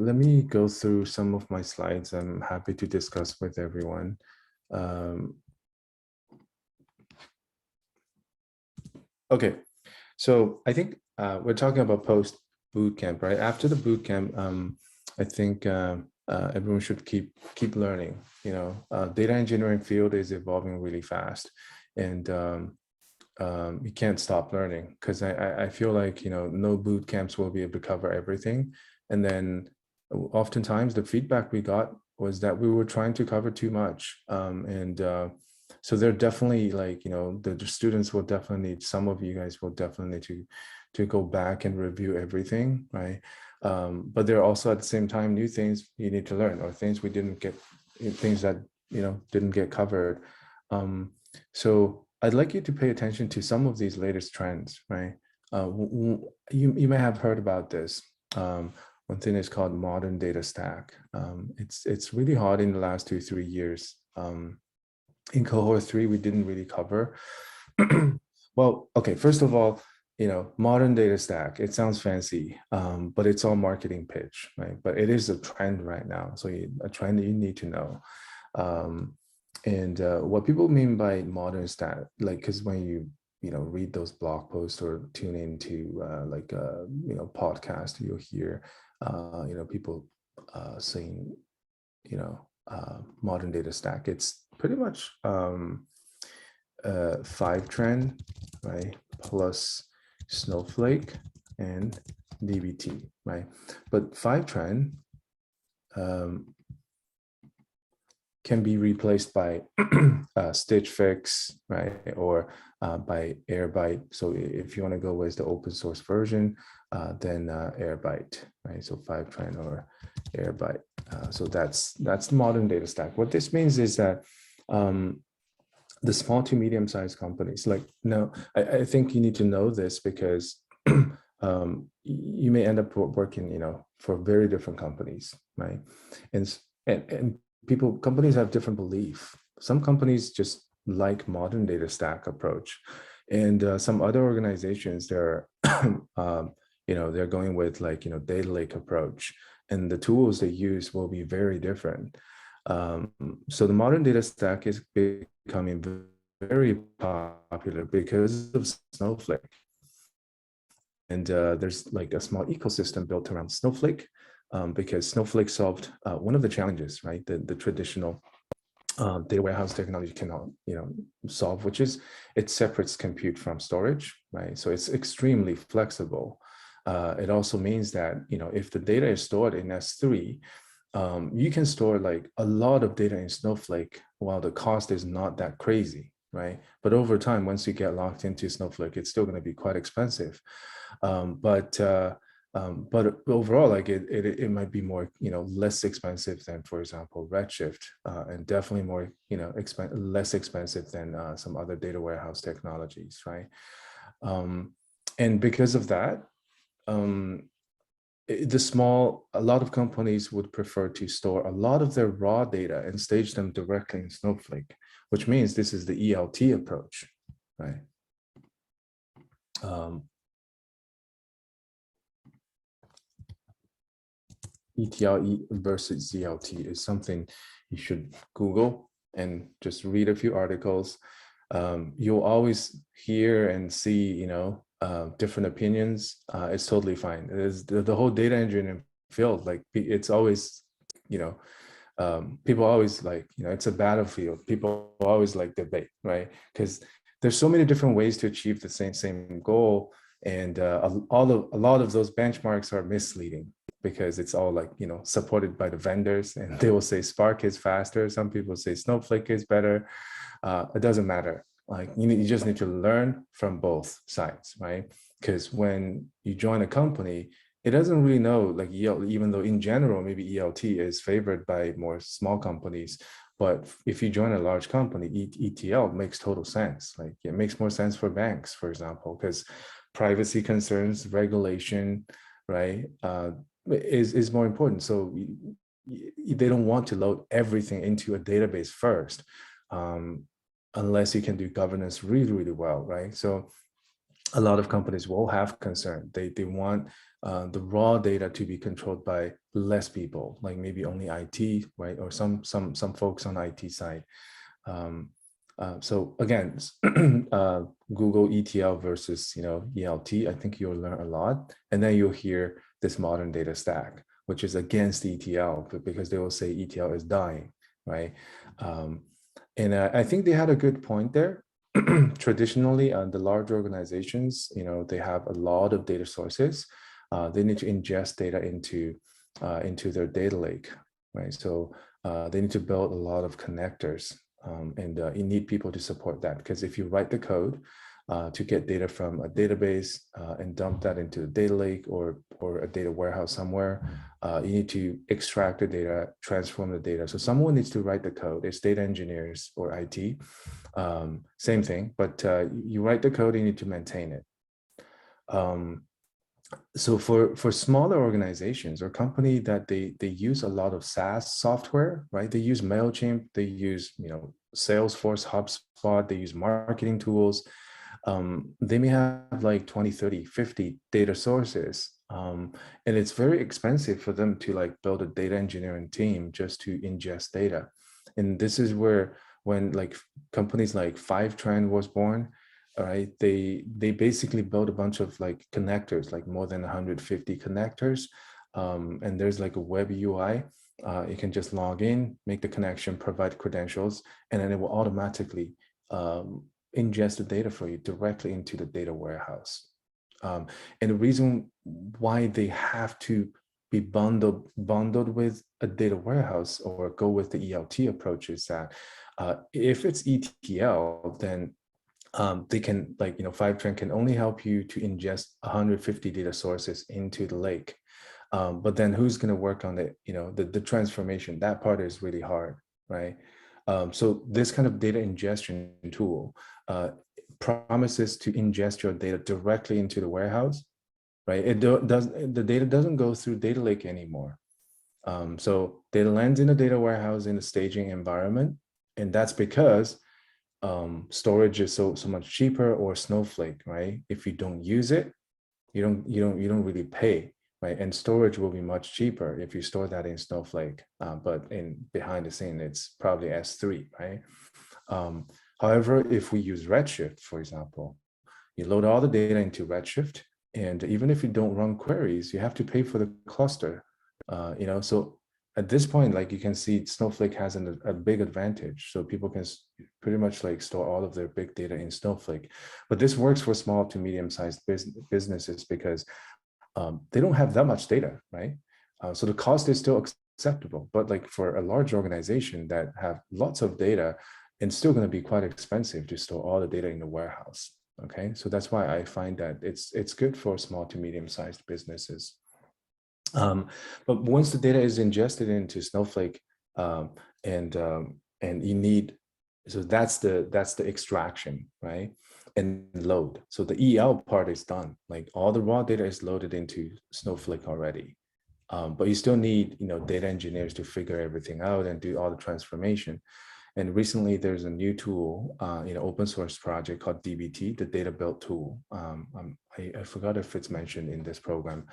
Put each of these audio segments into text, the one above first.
let me go through some of my slides. I'm happy to discuss with everyone. Okay, so I think we're talking about post bootcamp, right? After the bootcamp, I think everyone should keep learning. You know, data engineering field is evolving really fast, and you can't stop learning, because I feel like, you know, no boot camps will be able to cover everything. And then oftentimes the feedback we got was that we were trying to cover too much. So they're definitely, like, you know, the students will definitely need, some of you guys will definitely need to go back and review everything, right? But there are also at the same time new things you need to learn, or things we didn't get, things that, you know, didn't get covered. So I'd like you to pay attention to some of these latest trends, right? You may have heard about this. One thing is called modern data stack. It's really hard in the last 2-3 years. In cohort 3, we didn't really cover. Well, okay, first of all, you know, modern data stack, it sounds fancy, but it's all marketing pitch, right? But it is a trend right now. So a trend that you need to know. And what people mean by modern stack, like, because when you know, read those blog posts or tune into like a, you know, podcast, you'll hear you know, people saying, you know, modern data stack. It's pretty much 5 trend, right, plus Snowflake and DBT, right? But 5 trend can be replaced by Stitch Fix, right? Or by Airbyte. So if you want to go with the open source version, then Airbyte, right? So 5trend or Airbyte. So that's the modern data stack. What this means is that the small to medium sized companies, like, no, I think you need to know this, because you may end up working, you know, for very different companies, right? And companies have different belief. Some companies just like modern data stack approach, and some other organizations, they're you know, they're going with, like, you know, data lake approach, and the tools they use will be very different. So the modern data stack is becoming very popular because of Snowflake. And there's like a small ecosystem built around Snowflake, because Snowflake solved one of the challenges, right? The traditional data warehouse technology cannot, you know, solve, which is it separates compute from storage, right? So it's extremely flexible. It also means that, you know, if the data is stored in S3, you can store like a lot of data in Snowflake while the cost is not that crazy, right? But over time, once you get locked into Snowflake, it's still going to be quite expensive. But overall, like it might be more, you know, less expensive than, for example, Redshift, and definitely more, you know, less expensive than some other data warehouse technologies, right? And because of that, a lot of companies would prefer to store a lot of their raw data and stage them directly in Snowflake, which means this is the ELT approach, right? ETL versus ELT is something you should Google and just read a few articles. You'll always hear and see, you know, different opinions. It's totally fine. It's the whole data engineering field, like, it's always, you know, people always, like, you know, it's a battlefield. People always like debate, right? Because there's so many different ways to achieve the same goal, and a lot of those benchmarks are misleading, because it's all, like, you know, supported by the vendors, and they will say Spark is faster. Some people say Snowflake is better. It doesn't matter. Like, you just need to learn from both sides, right? Because when you join a company, it doesn't really know, like, even though in general, maybe ELT is favored by more small companies. But if you join a large company, ETL makes total sense. Like, it makes more sense for banks, for example, because privacy concerns, regulation, right, is more important. So they don't want to load everything into a database first, unless you can do governance really, really well, right? So a lot of companies will have concern. They want the raw data to be controlled by less people, like maybe only IT, right, or some folks on IT side. So again, Google ETL versus ELT. I think you'll learn a lot, and then you'll hear this modern data stack, which is against ETL because they will say ETL is dying, right? And I think they had a good point there. Traditionally, the large organizations, they have a lot of data sources. They need to ingest data into their data lake, right? So they need to build a lot of connectors, and you need people to support that, because if you write the code to get data from a database and dump that into a data lake or a data warehouse somewhere, you need to extract the data, transform the data. So someone needs to write the code. It's data engineers or IT. Same thing, but you write the code, you need to maintain it. So for smaller organizations or company that they use a lot of SaaS software, right? They use MailChimp, they use Salesforce, HubSpot, they use marketing tools. They may have like 20, 30, 50 data sources. And it's very expensive for them to like build a data engineering team just to ingest data. And this is where when like companies like Fivetran was born, all right, they basically built a bunch of like connectors, like more than 150 connectors. And there's like a web UI. You can just log in, make the connection, provide credentials, and then it will automatically ingest the data for you directly into the data warehouse. And the reason why they have to be bundled with a data warehouse or go with the ELT approach is that if it's ETL, then they can, like, Fivetran can only help you to ingest 150 data sources into the lake. But then who's going to work on the transformation? That part is really hard, right? So this kind of data ingestion tool promises to ingest your data directly into the warehouse, right? The data doesn't go through data lake anymore. So data lands in the data warehouse in the staging environment, and that's because storage is so much cheaper, or Snowflake, right? If you don't use it, you don't really pay, right? And storage will be much cheaper if you store that in Snowflake, but behind the scene, it's probably S3, right? However, if we use Redshift, for example, you load all the data into Redshift, and even if you don't run queries, you have to pay for the cluster. So at this point, like you can see, Snowflake has a big advantage. So people can pretty much like store all of their big data in Snowflake. But this works for small to medium-sized businesses because they don't have that much data, right? So the cost is still acceptable. But like for a large organization that have lots of data, it's still going to be quite expensive to store all the data in the warehouse. Okay, so that's why I find that it's good for small to medium-sized businesses. But once the data is ingested into Snowflake, and you need, so that's the extraction, right? And load. So the EL part is done. Like all the raw data is loaded into Snowflake already. But you still need, data engineers to figure everything out and do all the transformation. And recently, there's a new tool, open source project called DBT, the data build tool. I forgot if it's mentioned in this program.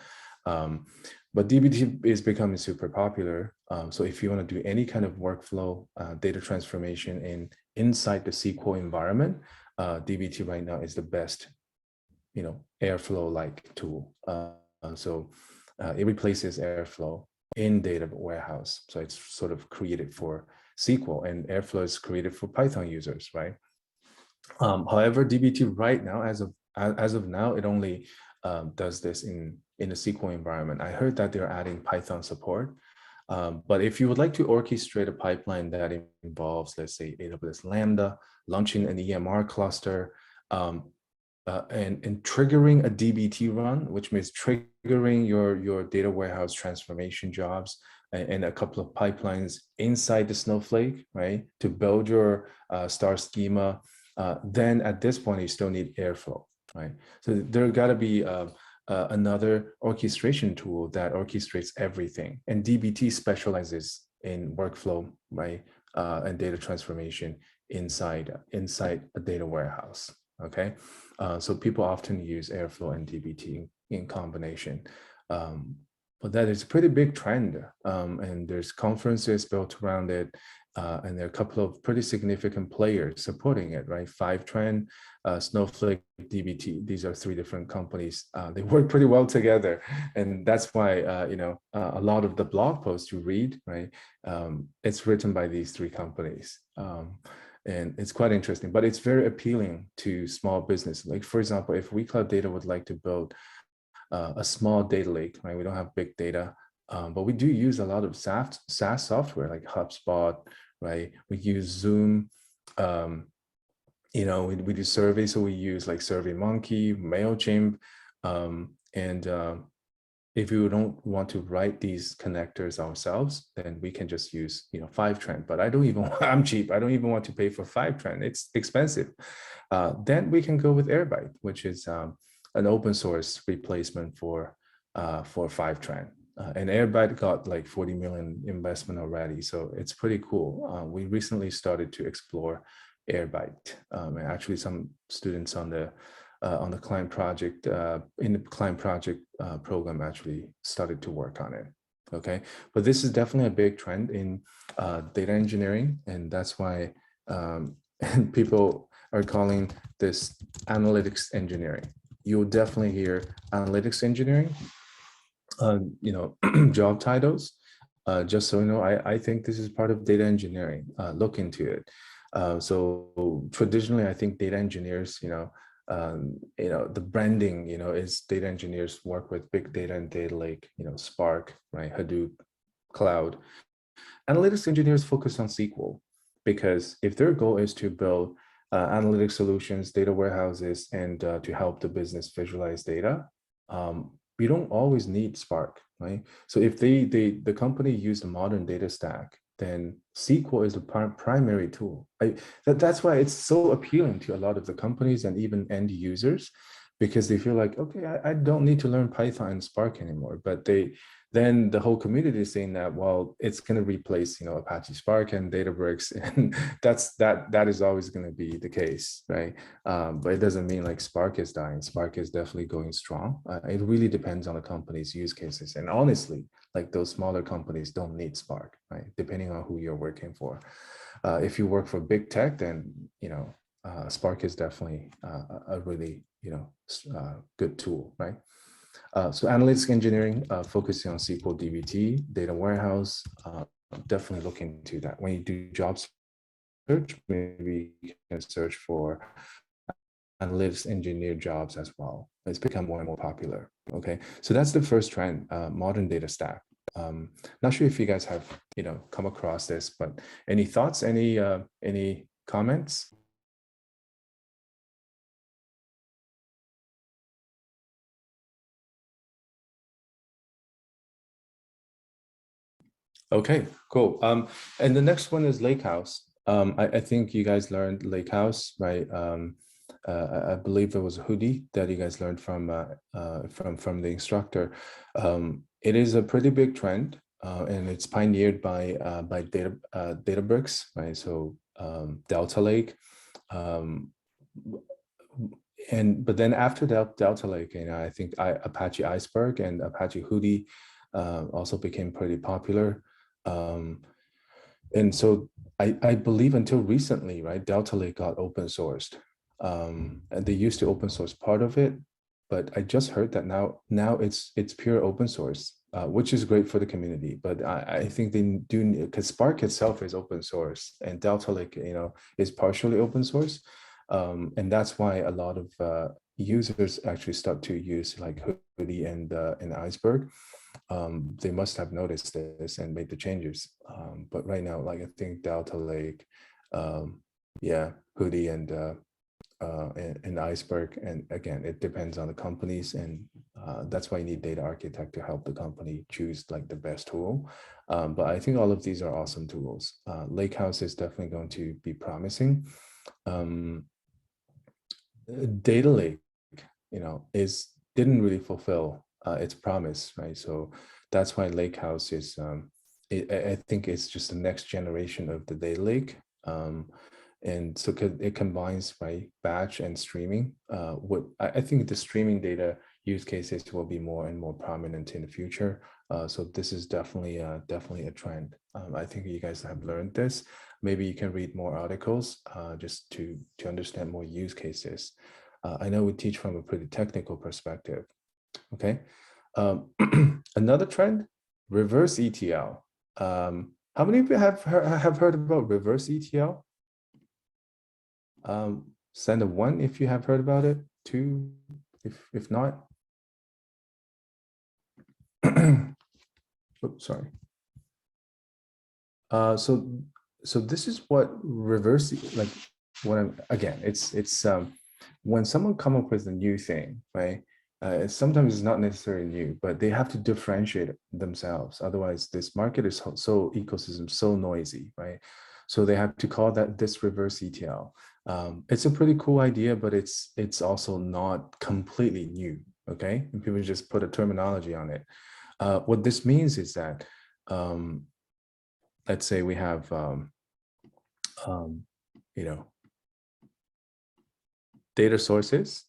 But DBT is becoming super popular. So if you want to do any kind of workflow, data transformation inside the SQL environment, DBT right now is the best, Airflow-like tool. So it replaces Airflow in data warehouse. So it's sort of created for SQL, and Airflow is created for Python users, right? However, DBT right now, as of now, it only does this in a SQL environment. I heard that they're adding Python support. But if you would like to orchestrate a pipeline that involves, let's say, AWS Lambda, launching an EMR cluster, and triggering a DBT run, which means triggering your data warehouse transformation jobs and a couple of pipelines inside the Snowflake, right, to build your star schema, then at this point, you still need Airflow, right? So there got to be another orchestration tool that orchestrates everything. And DBT specializes in workflow, right, and data transformation inside a data warehouse. okay? So people often use Airflow and dbt in combination. But that is a pretty big trend, and there's conferences built around it, and there are a couple of pretty significant players supporting it, right? Fivetran, Snowflake, dbt. These are three different companies. They work pretty well together, and that's why a lot of the blog posts you read, right? It's written by these three companies. And it's quite interesting, but it's very appealing to small business. Like, for example, if WeCloudData would like to build a small data lake, right? We don't have big data, but we do use a lot of SaaS software like HubSpot, right? We use Zoom. We do surveys, so we use like SurveyMonkey, MailChimp, and if you don't want to write these connectors ourselves, then we can just use, Fivetran. But I don't even, I'm cheap. I don't even want to pay for Fivetran. It's expensive. Then we can go with Airbyte, which is an open source replacement for Fivetran. And Airbyte got like 40 million investment already, so it's pretty cool. We recently started to explore Airbyte, and actually some students on the client project, in the client project program actually started to work on it. Okay, but this is definitely a big trend in data engineering, and that's why people are calling this analytics engineering. You'll definitely hear analytics engineering, job titles. Just so you know, I think this is part of data engineering. Look into it. So traditionally, I think data engineers, the branding, is data engineers work with big data and data lake, Spark, right, Hadoop, cloud. Analytics engineers focus on SQL because if their goal is to build analytic solutions, data warehouses, and to help the business visualize data, we don't always need Spark, right? So if the company use the modern data stack, then SQL is the primary tool. That's why it's so appealing to a lot of the companies and even end users, because they feel like, okay, I don't need to learn Python and Spark anymore. But then the whole community is saying that, well, it's going to replace, Apache Spark and Databricks, and that is always going to be the case, right? But it doesn't mean like Spark is dying. Spark is definitely going strong. It really depends on the company's use cases, and honestly, like those smaller companies don't need Spark, right? Depending on who you're working for. If you work for big tech, then Spark is definitely a really good tool, right? So analytics engineering, focusing on SQL, dbt, data warehouse, definitely look into that. When you do job search, maybe you can search for analytics engineer jobs as well. It's become more and more popular. Okay, so that's the first trend, modern data stack. Not sure if you guys have come across this, but any thoughts, any comments? Okay, cool. And the next one is Lakehouse. I think you guys learned Lakehouse, right? I believe it was a hoodie that you guys learned from the instructor. It is a pretty big trend, and it's pioneered by Databricks, right? So Delta Lake, but then after Delta Lake, I think Apache Iceberg and Apache Hoodie also became pretty popular. And so I believe until recently, right, Delta Lake got open sourced. And they used to open source part of it, but I just heard that now it's pure open source, which is great for the community. But I think they do, because Spark itself is open source and Delta Lake, is partially open source. And that's why a lot of users actually start to use like Hoodie and Iceberg. They must have noticed this and made the changes. But right now, like I think Delta Lake, Hoodie and Iceberg, and again, it depends on the companies, and that's why you need data architect to help the company choose like the best tool. But I think all of these are awesome tools. Lakehouse is definitely going to be promising. Data Lake, didn't really fulfill its promise, right? So that's why Lakehouse is, I think it's just the next generation of the data lake. And so it combines, right, batch and streaming. I think the streaming data use cases will be more and more prominent in the future. So this is definitely a trend. I think you guys have learned this. Maybe you can read more articles just to understand more use cases. I know we teach from a pretty technical perspective. Okay. Another trend, reverse ETL. How many of you have heard about reverse ETL? Send a 1 if you have heard about it. 2 if not. Oops, sorry. So this is what reverse, like, what I'm, again, it's when someone come up with a new thing, right? Sometimes it's not necessarily new, but they have to differentiate themselves. Otherwise, this market is so ecosystem so noisy, right? So they have to call that this reverse ETL. It's a pretty cool idea, but it's also not completely new. Okay, and people just put a terminology on it. What this means is that, let's say we have, you know, data sources,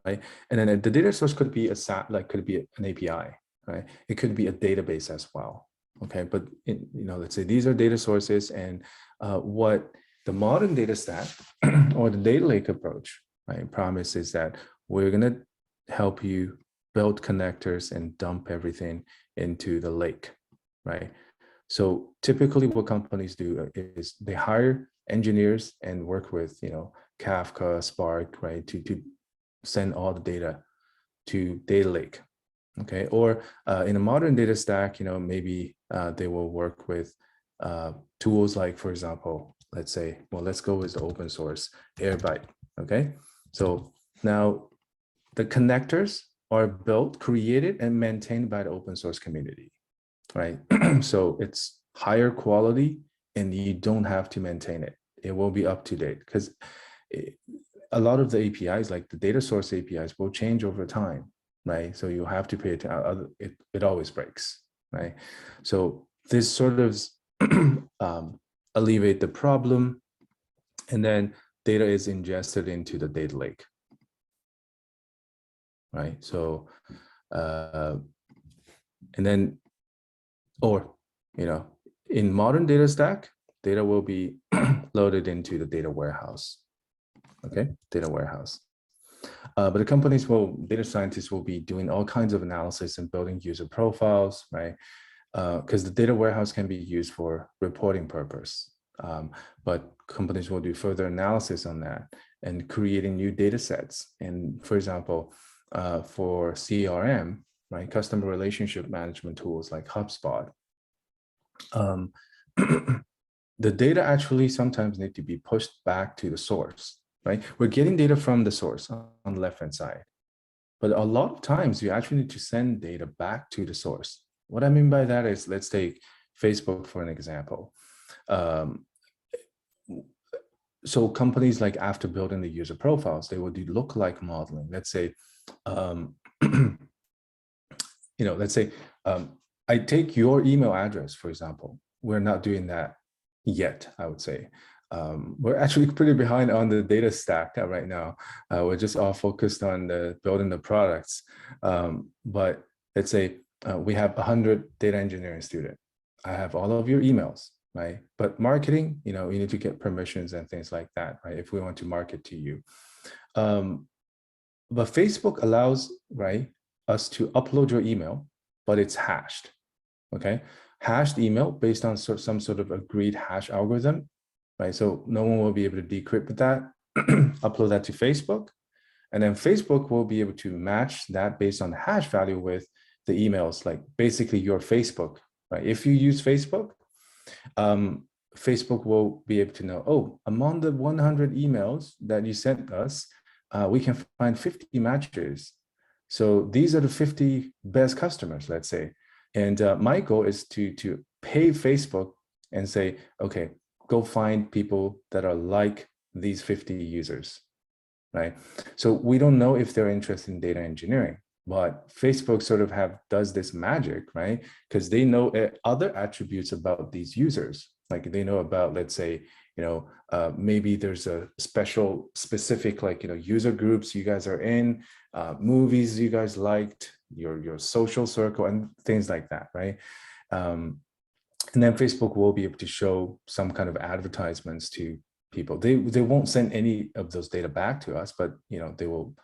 right? And then the data source could be could be an API, right? It could be a database as well. Okay, but let's say these are data sources, and what the modern data stack or the data lake approach, right, promises that we're gonna help you build connectors and dump everything into the lake, right? So typically what companies do is they hire engineers and work with, Kafka, Spark, right, to send all the data to data lake, okay? Or in a modern data stack, maybe they will work with tools like, for example, let's say, well, let's go with the open source Airbyte, okay? So now the connectors are built, created, and maintained by the open source community, right? So it's higher quality and you don't have to maintain it. It will be up to date, because a lot of the APIs, like the data source APIs, will change over time, right? So you have to pay attention. It always breaks, right? So this sort of alleviate the problem, and then data is ingested into the data lake, right? So, and then, or, in modern data stack, data will be loaded into the data warehouse, okay? Data warehouse. But the data scientists will be doing all kinds of analysis and building user profiles, right? Because the data warehouse can be used for reporting purpose. But companies will do further analysis on that and creating new data sets. And for example, for CRM, right, customer relationship management tools like HubSpot, the data actually sometimes need to be pushed back to the source, right? We're getting data from the source on the left-hand side, but a lot of times you actually need to send data back to the source. What I mean by that is, let's take Facebook for an example. So companies, like, after building the user profiles, they will do lookalike modeling. Let's say, let's say I take your email address, for example. We're not doing that yet, I would say. We're actually pretty behind on the data stack right now. We're just all focused on building the products. But let's say we have 100 data engineering students. I have all of your emails, right? But marketing, you need to get permissions and things like that, right? If we want to market to you. But Facebook allows, right, us to upload your email, but it's hashed, okay? Hashed email based on some sort of agreed hash algorithm, right? So no one will be able to decrypt that, upload that to Facebook, and then Facebook will be able to match that based on the hash value with the emails, like basically your Facebook, right? If you use Facebook, Facebook will be able to know, oh, among the 100 emails that you sent us, we can find 50 matches. So these are the 50 best customers, let's say. And my goal is to pay Facebook and say, okay, go find people that are like these 50 users, right? So we don't know if they're interested in data engineering, but Facebook sort of does this magic, right? Because they know other attributes about these users. Like they know about, let's say, maybe there's a specific, like, user groups you guys are in, movies you guys liked, your social circle, and things like that, right? And then Facebook will be able to show some kind of advertisements to people. They won't send any of those data back to us, but they will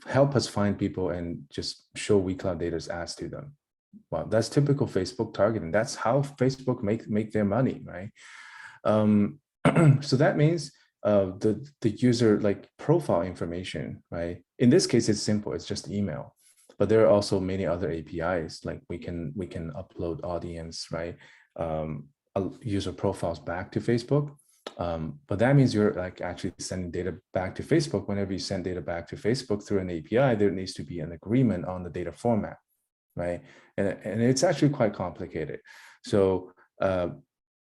help us find people and just show WeCloudData's ads to them. Well, that's typical Facebook targeting. That's how Facebook make their money, right? So that means the user, like, profile information, right? In this case, it's simple. It's just email. But there are also many other APIs, like we can upload audience, right? User profiles back to Facebook. But that means you're, like, actually sending data back to Facebook. Whenever you send data back to Facebook through an API, there needs to be an agreement on the data format, right? And it's actually quite complicated. So the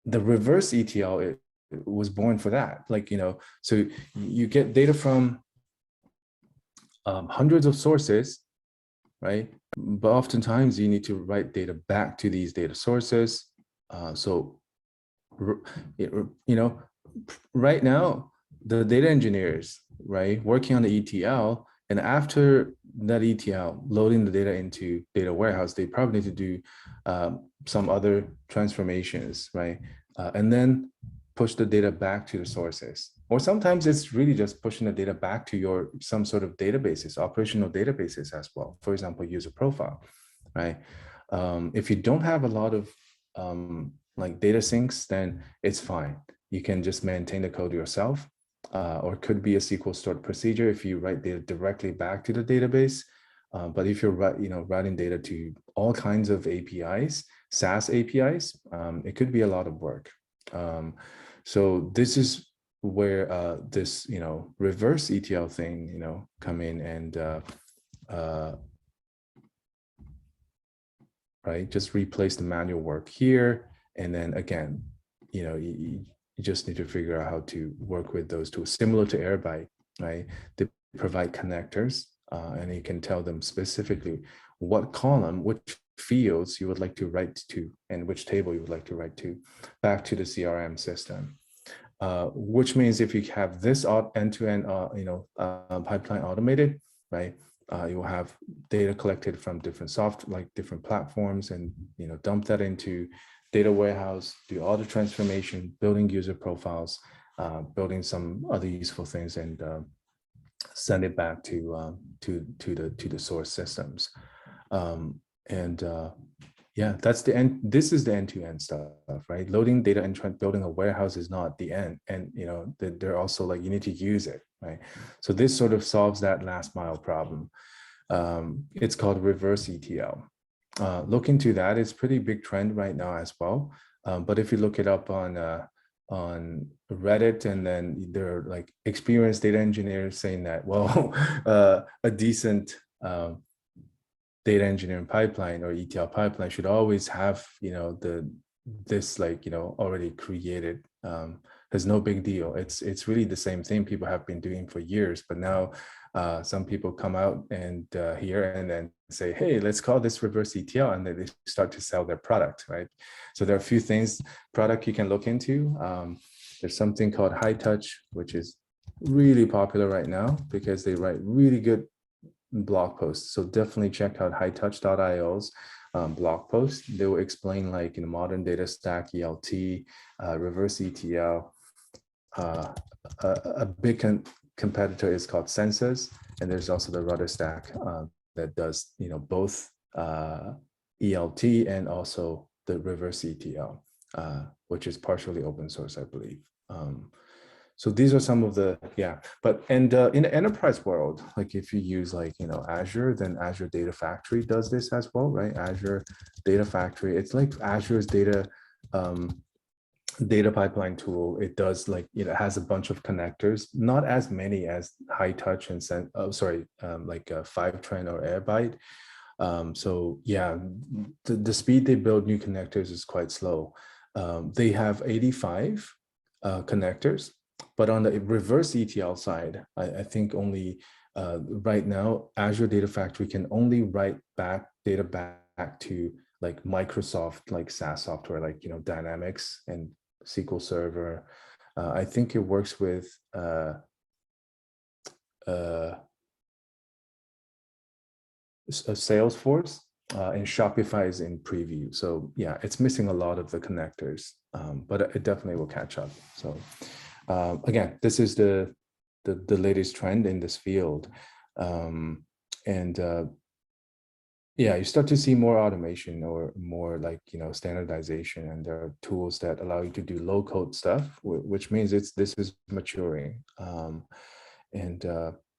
reverse ETL, it was born for that. Like, so you get data from hundreds of sources, right? But oftentimes you need to write data back to these data sources. So, right now, the data engineers, right, working on the ETL, and after that ETL, loading the data into data warehouse, they probably need to do some other transformations, right? And then push the data back to the sources. Or sometimes it's really just pushing the data back to some sort of databases, operational databases as well. For example, user profile, right? If you don't have a lot of like data syncs, then it's fine. You can just maintain the code yourself, or it could be a SQL stored procedure if you write data directly back to the database. But if you're writing data to all kinds of APIs, SaaS APIs, it could be a lot of work. So this is where this reverse ETL thing come in, and right, just replace the manual work here, and then again, you just need to figure out how to work with those tools, similar to Airbyte, right? They provide connectors, and you can tell them specifically what column, which fields you would like to write to, and which table you would like to write to back to the CRM system. Which means if you have this end-to-end pipeline automated, right? You will have data collected from different different platforms, and dump that into data warehouse, do all the transformation, building user profiles, building some other useful things, and send it back to the source systems. Yeah, that's the end. This is the end-to-end stuff, right? Loading data and building a warehouse is not the end. And they're also like, you need to use it, right? So this sort of solves that last mile problem. It's called reverse ETL. Look into that. It's pretty big trend right now as well. But if you look it up on Reddit, and then there are like experienced data engineers saying that, well, a decent data engineering pipeline or ETL pipeline should always have this already created. There's no big deal. It's really the same thing people have been doing for years, but now some people come out and here and then say, hey, let's call this reverse ETL, and then they start to sell their product, right? So there are a few things, product you can look into. There's something called High Touch, which is really popular right now because they write really good blog posts. So definitely check out hightouch.io's blog post. They will explain like modern data stack, ELT, reverse ETL. A big competitor is called Census, and there's also the Rudder stack that does both ELT and also the reverse ETL, which is partially open source, I believe. So these are some of the, but in the enterprise world, like if you use Azure, then Azure Data Factory does this as well, right? Azure Data Factory, it's like Azure's data pipeline tool. It does it has a bunch of connectors, not as many as High Touch and Fivetran or Airbyte. So yeah, the speed they build new connectors is quite slow. They have 85 connectors. But on the reverse ETL side, I think only right now, Azure Data Factory can only write data back to like Microsoft, like SaaS software, like Dynamics and SQL Server, I think it works with Salesforce, and Shopify is in preview. So yeah, it's missing a lot of the connectors, but it definitely will catch up. So again, this is the latest trend in this field. And yeah, you start to see more automation or more like, standardization, and there are tools that allow you to do low code stuff, which means this is maturing. And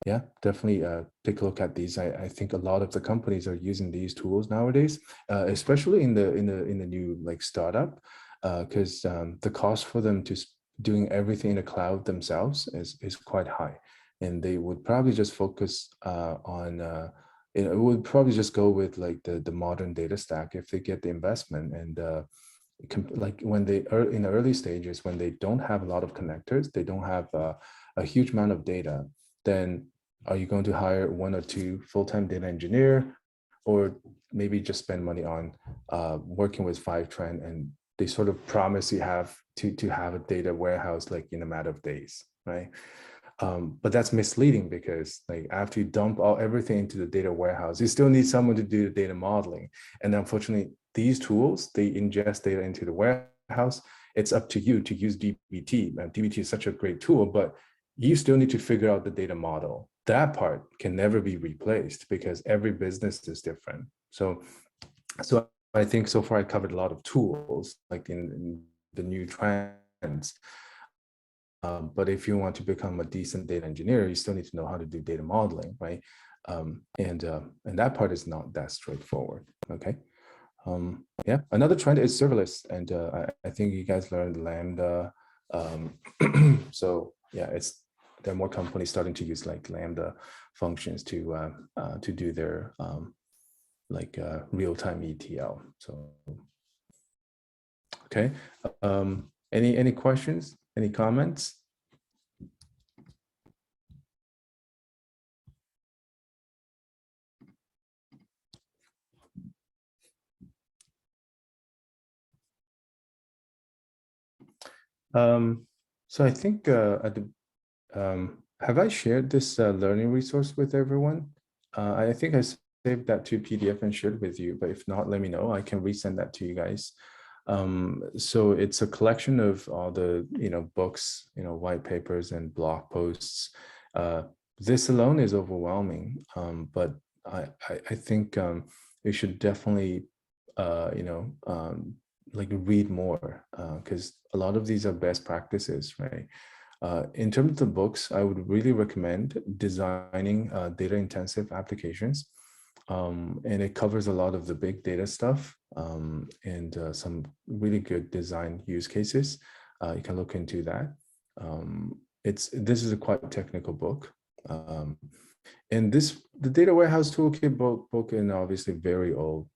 yeah, definitely take a look at these. I think a lot of the companies are using these tools nowadays, especially in the new like startup, because the cost for them to doing everything in the cloud themselves is quite high, and they would probably just focus on it would probably just go with like the modern data stack if they get the investment. And like when they are in the early stages, when they don't have a lot of connectors, they don't have a huge amount of data, then are you going to hire 1 or 2 full-time data engineer, or maybe just spend money on working with Fivetran, and they sort of promise you have to have a data warehouse like in a matter of days, right? But that's misleading, because like after you dump everything into the data warehouse, you still need someone to do the data modeling. And unfortunately, these tools, they ingest data into the warehouse. It's up to you to use dbt. And dbt is such a great tool, but you still need to figure out the data model. That part can never be replaced, because every business is different. So I think so far I covered a lot of tools like in the new trends. But if you want to become a decent data engineer, you still need to know how to do data modeling, right? And that part is not that straightforward. Okay. Yeah, another trend is serverless, and I think you guys learned Lambda. So yeah, there are more companies starting to use like Lambda functions to do their like real-time ETL. So okay, any questions? Any comments? So I think have I shared this learning resource with everyone? I think I saved that to PDF and shared with you, but if not, let me know. I can resend that to you guys. So it's a collection of all the books, white papers and blog posts. This alone is overwhelming, but I think you should definitely like read more, because a lot of these are best practices, right? In terms of the books, I would really recommend Designing Data Intensive Applications. And it covers a lot of the big data stuff, and some really good design use cases. You can look into that. This is a quite technical book. And the Data Warehouse Toolkit book is obviously very old.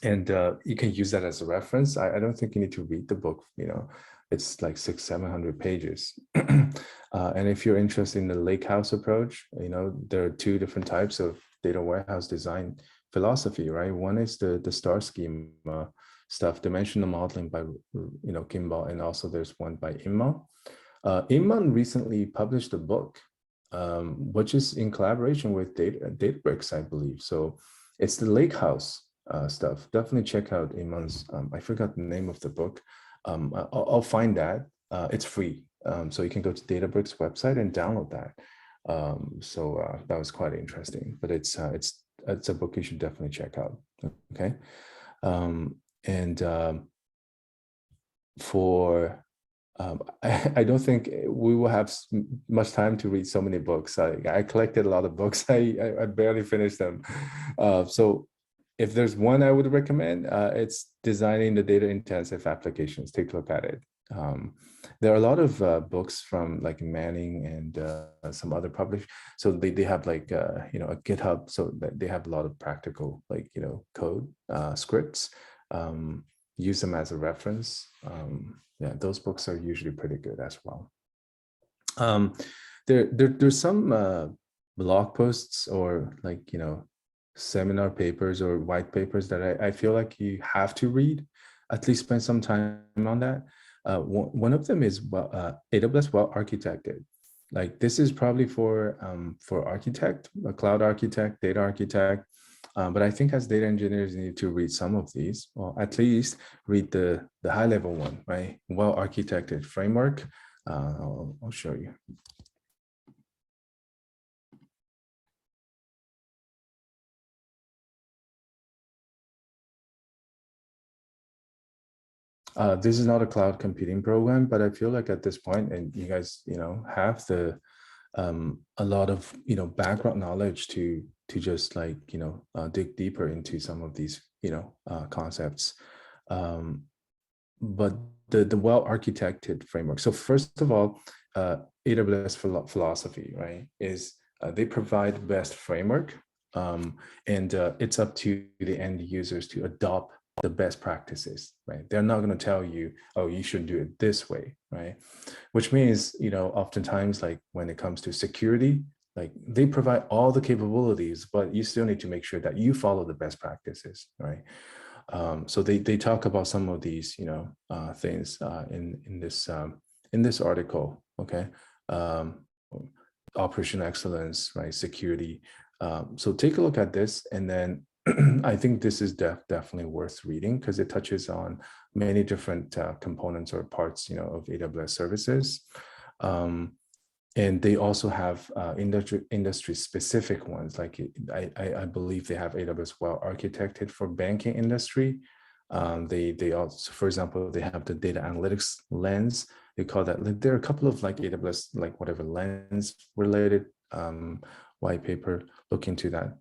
And you can use that as a reference. I don't think you need to read the book, it's like 600-700 pages. And if you're interested in the lakehouse approach, there are 2 different types of data warehouse design philosophy, right? One is the star schema stuff, dimensional modeling by Kimball, and also there's one by Imman. Imman recently published a book, which is in collaboration with Databricks, I believe. So it's the lakehouse stuff. Definitely check out Imman's. I forgot the name of the book. I'll find that. It's free, so you can go to Databricks website and download that. So that was quite interesting. But it's a book you should definitely check out. Okay, and for I don't think we will have much time to read so many books. I collected a lot of books. I barely finished them. So if there's one I would recommend, it's Designing the Data Intensive Applications. Take a look at it. There are a lot of books from like Manning and some other publishers. So they have like a GitHub. So they have a lot of practical like code scripts. Use them as a reference. Yeah, those books are usually pretty good as well. There's some blog posts or like seminar papers or white papers that I feel like you have to read, at least spend some time on that. One of them is AWS well architected. Like this is probably for architect, a cloud architect, data architect. But I think as data engineers, you need to read some of these, or at least read the high level one, right? Well architected framework. I'll show you. This is not a cloud computing program, but I feel like at this point, and you guys, have a lot of background knowledge to just like dig deeper into some of these concepts. But the well architected framework. So first of all, AWS philosophy, right, is they provide best framework, and it's up to the end users to adopt the best practices, right? They're not going to tell you, oh, you should do it this way, right? Which means, oftentimes, like when it comes to security, like they provide all the capabilities, but you still need to make sure that you follow the best practices, right? So they talk about some of these, things in this article, okay? Operational excellence, right? Security. So take a look at this, and then I think this is definitely worth reading because it touches on many different components or parts, of AWS services. And they also have industry specific ones. Like I believe they have AWS well architected for banking industry. They also, for example, they have the data analytics lens. They call that. Like, there are a couple of like AWS like whatever lens related white paper. Look into that.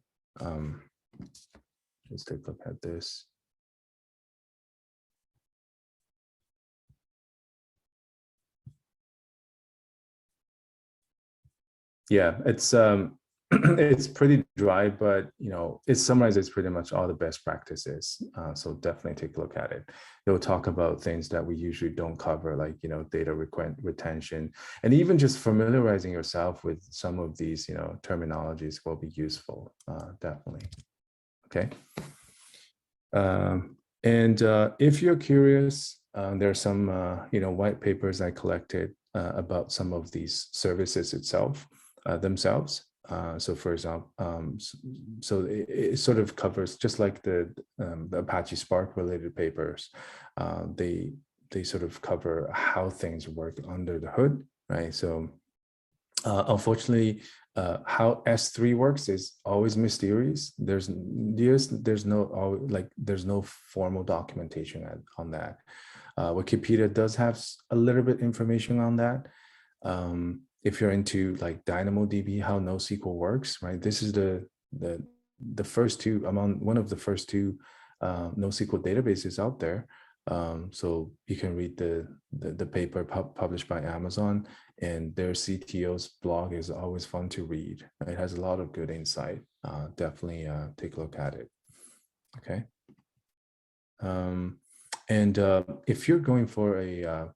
Let's take a look at this. Yeah, it's it's pretty dry, but it summarizes pretty much all the best practices. So definitely take a look at it. They'll talk about things that we usually don't cover, like data retention, and even just familiarizing yourself with some of these terminologies will be useful. Definitely. Okay. And if you're curious, there are some white papers I collected about some of these services themselves. So for example, so it sort of covers, just like the Apache Spark related papers, they sort of cover how things work under the hood, right? So unfortunately, how S3 works is always mysterious. There's no formal documentation on that. Wikipedia does have a little bit information on that. If you're into like DynamoDB, how NoSQL works, right? This is the first two, one of the first two NoSQL databases out there. So you can read the paper published by Amazon, and their CTO's blog is always fun to read. It has a lot of good insight. Definitely take a look at it. Okay. And if you're going for a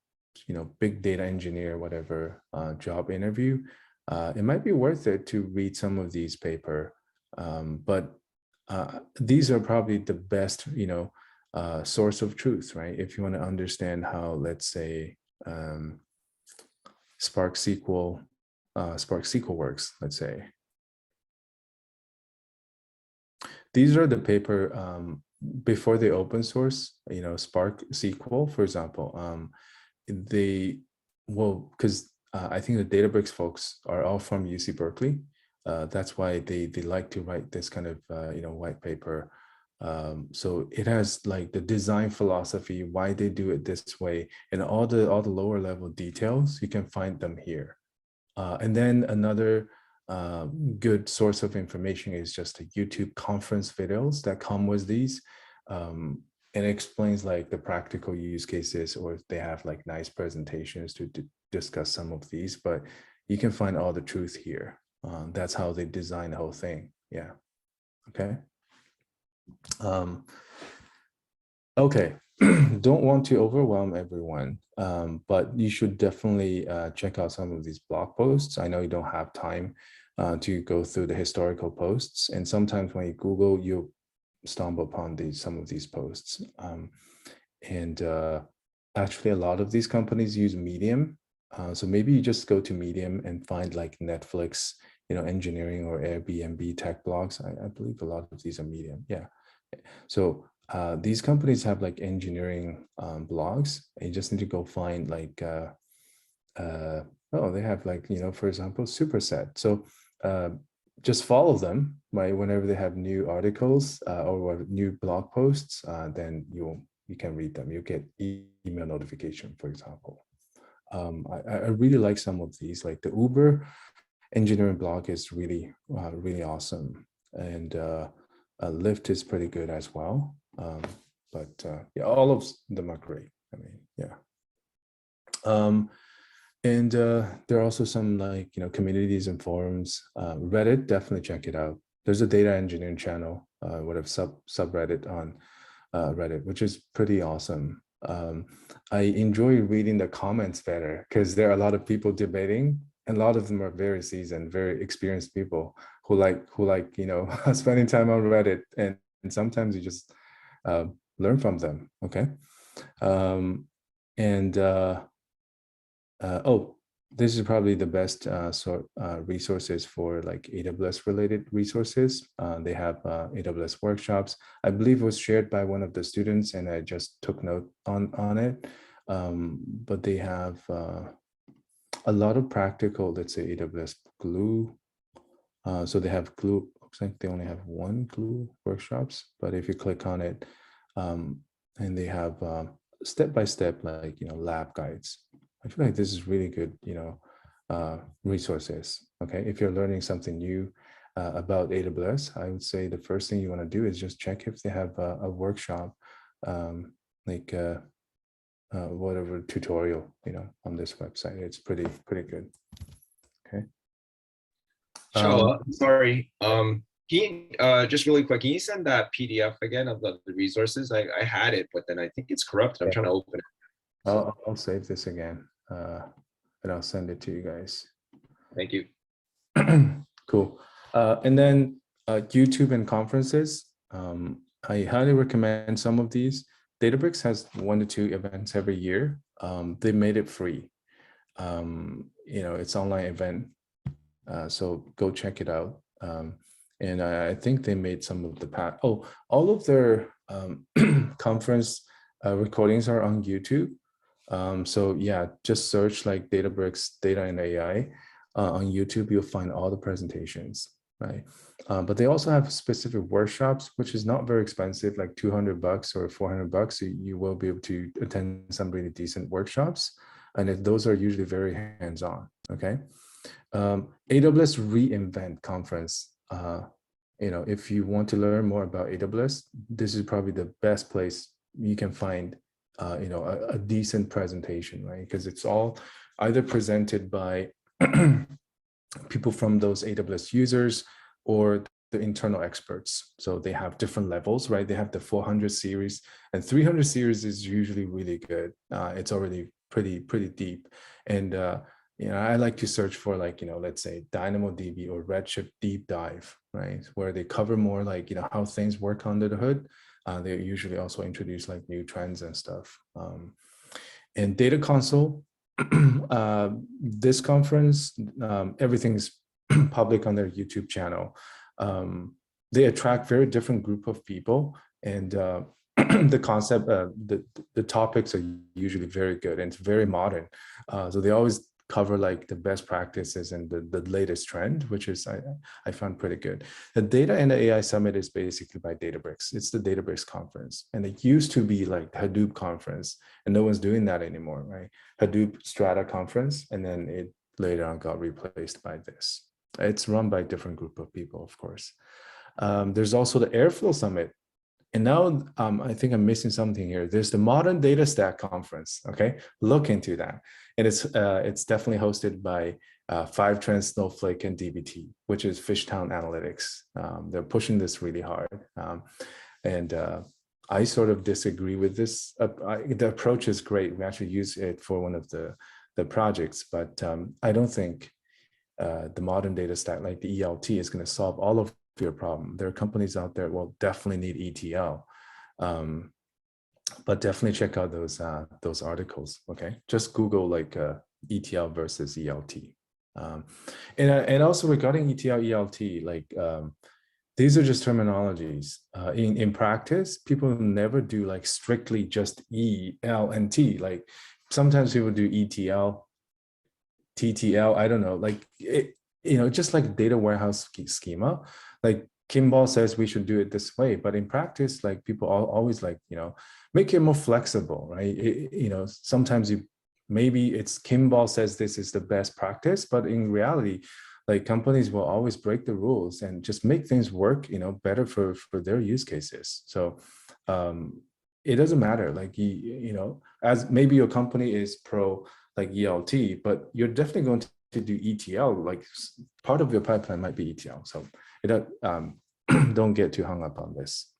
big data engineer, whatever job interview, it might be worth it to read some of these paper. But these are probably the best, source of truth, right? If you want to understand how, let's say, Spark SQL works, let's say. These are the paper before they open source, Spark SQL, for example. Because I think the Databricks folks are all from UC Berkeley. That's why they like to write this kind of white paper. So it has like the design philosophy, why they do it this way, and all the lower level details. You can find them here. And then another good source of information is just the YouTube conference videos that come with these. And it explains like the practical use cases, or if they have like nice presentations to discuss some of these, but you can find all the truth here. That's how they design the whole thing. Yeah. Okay. Okay. Don't want to overwhelm everyone, but you should definitely check out some of these blog posts. I know you don't have time to go through the historical posts, and sometimes when you Google, you stumble upon some of these posts. And actually a lot of these companies use Medium. So maybe you just go to Medium and find like Netflix, engineering or Airbnb tech blogs. I believe a lot of these are Medium. Yeah. So these companies have like engineering blogs. And you just need to go find like, oh, they have like, for example, Superset. So just follow them, right? Whenever they have new articles or new blog posts, then you can read them. You get email notification, for example. I really like some of these, like the Uber engineering blog is really, really awesome. And Lyft is pretty good as well. But yeah, all of them are great. I mean, yeah. And there are also some like, communities and forums. Reddit, definitely check it out. There's a data engineering channel, whatever subreddit on Reddit, which is pretty awesome. I enjoy reading the comments better because there are a lot of people debating, and a lot of them are very seasoned, very experienced people who like spending time on Reddit, and sometimes you just learn from them. Okay. Oh, this is probably the best resources for like AWS related resources. They have AWS workshops. I believe it was shared by one of the students, and I just took note on it. But they have a lot of practical, let's say AWS Glue. So they have Glue. Looks like they only have one Glue workshops, but if you click on it, and they have step-by-step like lab guides. I feel like this is really good, resources. Okay, if you're learning something new about AWS, I would say the first thing you want to do is just check if they have a workshop, like whatever tutorial, on this website. It's pretty good. Okay. Sure. Sorry. Can you, just really quick, can you send that PDF again of the resources? I had it, but then I think it's corrupted. I'm trying to open it. I'll save this again, and I'll send it to you guys. Thank you. Cool. And then YouTube and conferences. I highly recommend some of these. Databricks has 1 to 2 events every year. They made it free. It's online event. So go check it out. And I think they made some of the all of their conference recordings are on YouTube. So yeah, just search like Databricks data and AI on YouTube. You'll find all the presentations, right? But they also have specific workshops, which is not very expensive, like $200 or $400. So you will be able to attend some really decent workshops, and those are usually very hands-on. Okay. AWS reInvent conference. If you want to learn more about AWS, this is probably the best place you can find a decent presentation, right? Because it's all either presented by people from those AWS users or the internal experts. So they have different levels, right? They have the 400 series, and 300 series is usually really good. It's already pretty deep. And I like to search for like, let's say DynamoDB or Redshift deep dive, right? Where they cover more like, how things work under the hood. They usually also introduce like new trends and stuff. And Data Console, this conference, everything is public on their YouTube channel. They attract very different group of people, and the concept, the topics are usually very good, and it's very modern. So they always cover like the best practices and the latest trend, which is I found pretty good. The Data and the AI Summit is basically by Databricks. It's the Databricks conference, and it used to be like Hadoop conference, and no one's doing that anymore, right? Hadoop Strata conference, and then it later on got replaced by this. It's run by a different group of people, of course. There's also the Airflow Summit. And now I think I'm missing something here. There's the Modern Data Stack Conference. Okay, look into that. And it's definitely hosted by Fivetran, Snowflake, and DBT, which is Fishtown Analytics. They're pushing this really hard. And I sort of disagree with this. The approach is great. We actually use it for one of the projects, but I don't think the modern data stack like the ELT is going to solve all of your problem. There are companies out there will definitely need ETL. but definitely check out those articles. Okay, just Google like ETL versus ELT. And also regarding ETL, ELT, like these are just terminologies. In practice, people never do like strictly just E, L, and T. Like sometimes people do ETL, TTL. I don't know. Like it, just like data warehouse schema. Like Kimball says we should do it this way, but in practice, like people always like make it more flexible, right? Sometimes maybe it's Kimball says this is the best practice, but in reality, like companies will always break the rules and just make things work, better for their use cases. So it doesn't matter. Like as maybe your company is pro like ELT, but you're definitely going to do ETL. Like part of your pipeline might be ETL. So don't get too hung up on this.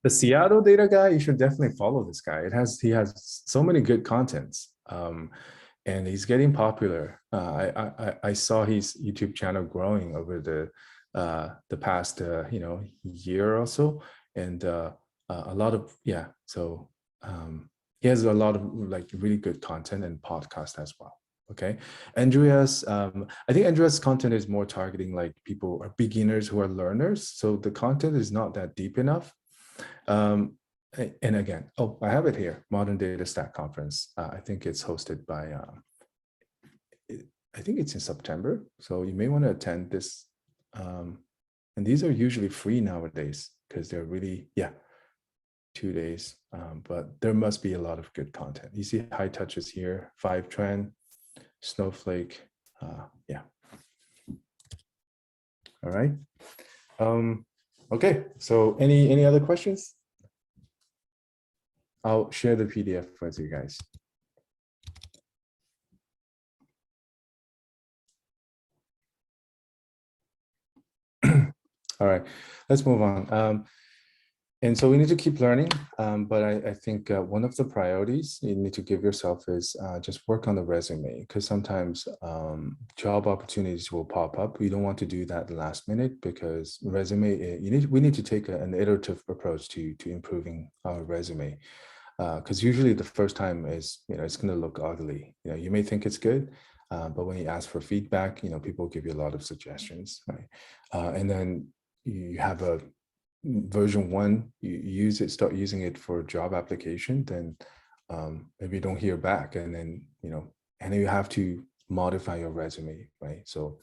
The Seattle data guy, you should definitely follow this guy. He has so many good contents, and he's getting popular. I saw his YouTube channel growing over the past year or so, and a lot of So he has a lot of like really good content and podcast as well. Okay, Andreas, I think Andreas' content is more targeting like people are beginners who are learners. So the content is not that deep enough. And again, I have it here, Modern Data Stack Conference. I think it's hosted by, I think it's in September. So you may want to attend this. And these are usually free nowadays because they're really, 2 days. But there must be a lot of good content. You see high touches here, Fivetran, Snowflake. Yeah. All right. Okay. So any other questions? I'll share the PDF with you guys. All right, let's move on. And so we need to keep learning, but I think one of the priorities you need to give yourself is just work on the resume, because sometimes job opportunities will pop up. We don't want to do that last minute, because resume, we need to take an iterative approach to improving our resume. Because usually the first time is, it's going to look ugly. You may think it's good, but when you ask for feedback, people give you a lot of suggestions, right? And then you have a version 1, you start using it for job application, then maybe you don't hear back, and then and then you have to modify your resume, right? So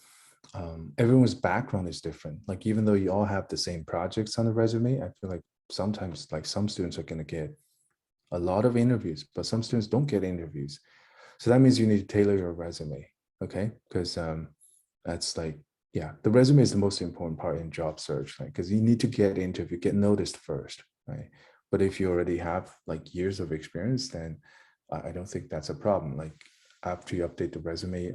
everyone's background is different. Like even though you all have the same projects on the resume, I feel like sometimes like some students are going to get a lot of interviews, but some students don't get interviews. So that means you need to tailor your resume, okay? Because that's like, the resume is the most important part in job search, like, because you need to get noticed first, right? But if you already have like years of experience, then I don't think that's a problem. Like after you update the resume,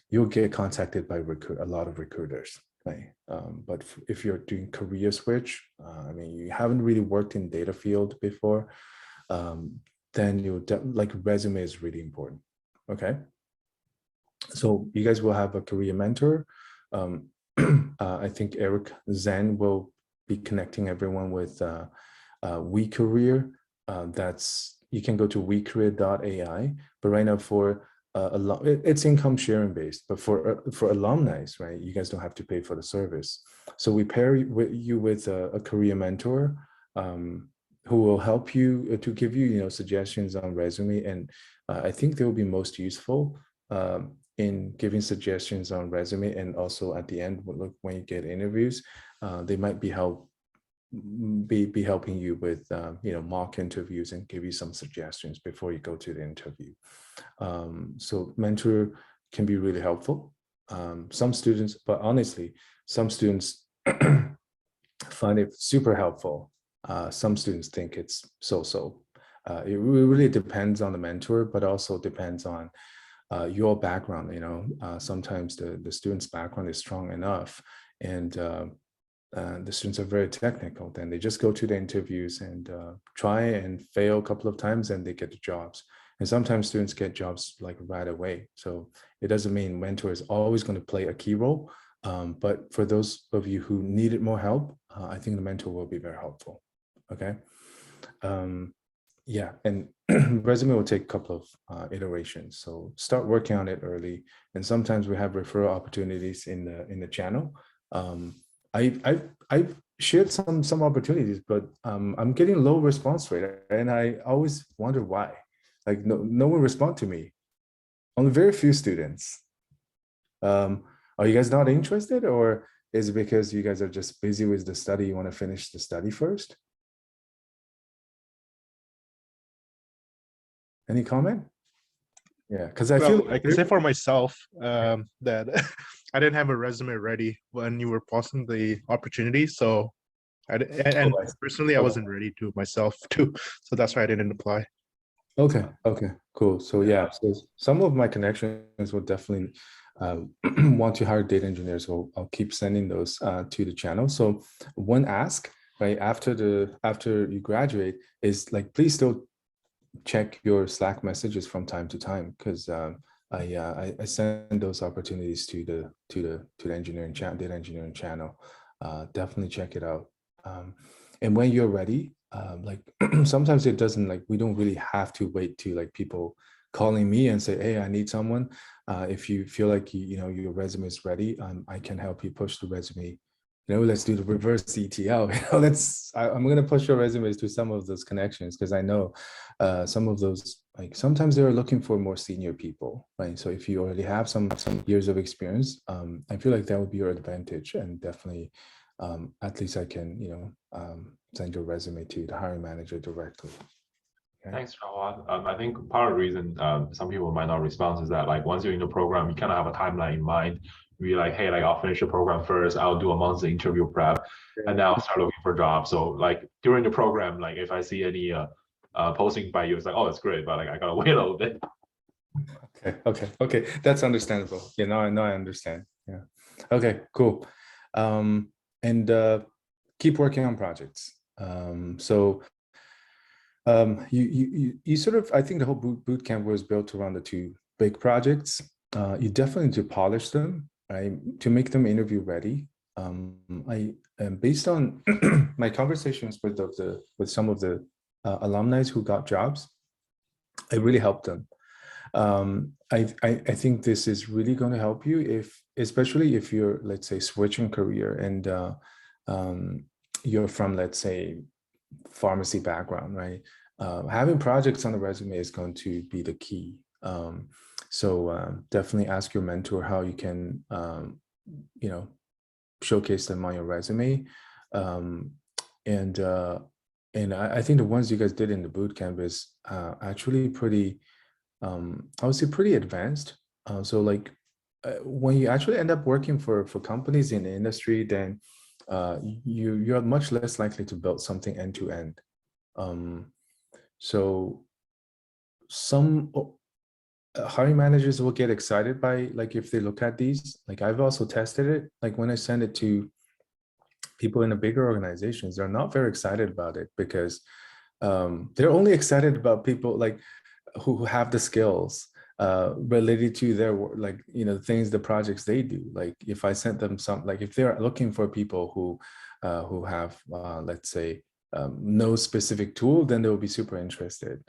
you'll get contacted by a lot of recruiters, right? But if you're doing career switch, I mean, you haven't really worked in data field before, then like resume is really important. Okay. So you guys will have a career mentor. I think Eric Zen will be connecting everyone with WeCareer. You can go to wecareer.ai, but right now for it's income sharing based, but for alumni, right, you guys don't have to pay for the service. So we pair you with a career mentor who will help you to give you suggestions on resume, and I think they will be most useful in giving suggestions on resume, and also at the end, when you get interviews, they might be helping you with mock interviews and give you some suggestions before you go to the interview. So mentor can be really helpful. Some students, but honestly, some students find it super helpful. Some students think it's so-so. It really depends on the mentor, but also depends on your background. Sometimes the student's background is strong enough, and the students are very technical, then they just go to the interviews and try and fail a couple of times, and they get the jobs. And sometimes students get jobs like right away. So it doesn't mean mentor is always going to play a key role. But for those of you who needed more help, I think the mentor will be very helpful. Okay. yeah, and resume will take a couple of iterations. So start working on it early. And sometimes we have referral opportunities in the channel. I've shared some opportunities, but I'm getting low response rate, and I always wonder why. Like no one respond to me. Only very few students. Are you guys not interested, or is it because you guys are just busy with the study? You want to finish the study first? Any comment? Yeah, because I feel I can say for myself that I didn't have a resume ready when you were posting the opportunity. So, and personally, I wasn't ready to myself too. So that's why I didn't apply. Okay, cool. So yeah, so some of my connections will definitely want to hire data engineers. So I'll keep sending those to the channel. So one ask, right, after you graduate is like, please still check your Slack messages from time to time, because I send those opportunities to the engineering channel, data engineering channel. Definitely check it out. And when you're ready, like sometimes it doesn't, like, we don't really have to wait to like people calling me and say, hey, I need someone. If you feel like your resume is ready, I can help you push the resume. Let's do the reverse ETL. I'm going to push your resumes to some of those connections, because I know some of those, like, sometimes they're looking for more senior people, right? So if you already have some years of experience, I feel like that would be your advantage, and definitely at least I can, send your resume to the hiring manager directly. Okay. Thanks, Rawat. I think part of the reason some people might not respond is that, like, once you're in the program, you kind of have a timeline in mind. Be like, hey, like, I'll finish the program first. I'll do a month's interview prep, and then I'll start looking for jobs. So like during the program, like if I see any posting by you, it's like, oh, it's great, but like I gotta wait a little bit. Okay. That's understandable. I understand. Yeah. Okay, cool. And keep working on projects. So you sort of, I think the whole bootcamp was built around the two big projects. You definitely need to polish them, right, to make them interview ready. I based on my conversations with some of the alumni who got jobs, I really helped them. I think this is really going to help you, especially if you're, let's say, switching career and you're from, let's say, pharmacy background, right? Having projects on the resume is going to be the key. So definitely ask your mentor how you can, showcase them on your resume. And I think the ones you guys did in the bootcamp is actually pretty, I would say, pretty advanced. So like when you actually end up working for companies in the industry, then you're much less likely to build something end to end. So some hiring managers will get excited by, like, if they look at these. Like, I've also tested it. Like, when I send it to people in the bigger organizations, they're not very excited about it, because they're only excited about people like who have the skills related to their work, like, the projects they do. Like, if I sent them like, if they're looking for people who have, let's say, no specific tool, then they'll be super interested.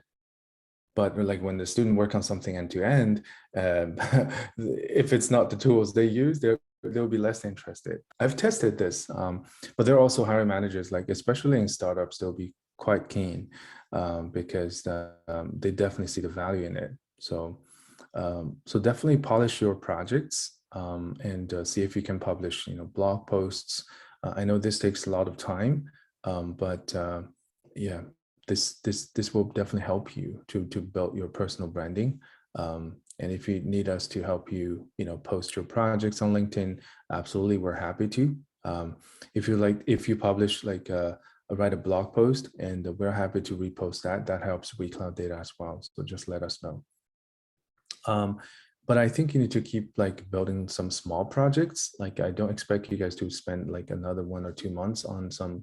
But like when the student work on something end to end, if it's not the tools they use, they'll be less interested. I've tested this, but there are also hiring managers, like especially in startups, they'll be quite keen because they definitely see the value in it. So definitely polish your projects and see if you can publish, blog posts. I know this takes a lot of time, but yeah, this will definitely help you to build your personal branding. And if you need us to help you, post your projects on LinkedIn, absolutely, we're happy to. If you publish like write a blog post, and we're happy to repost that helps WeCloudData as well. So just let us know. But I think you need to keep like building some small projects. Like, I don't expect you guys to spend like another 1 or 2 months on some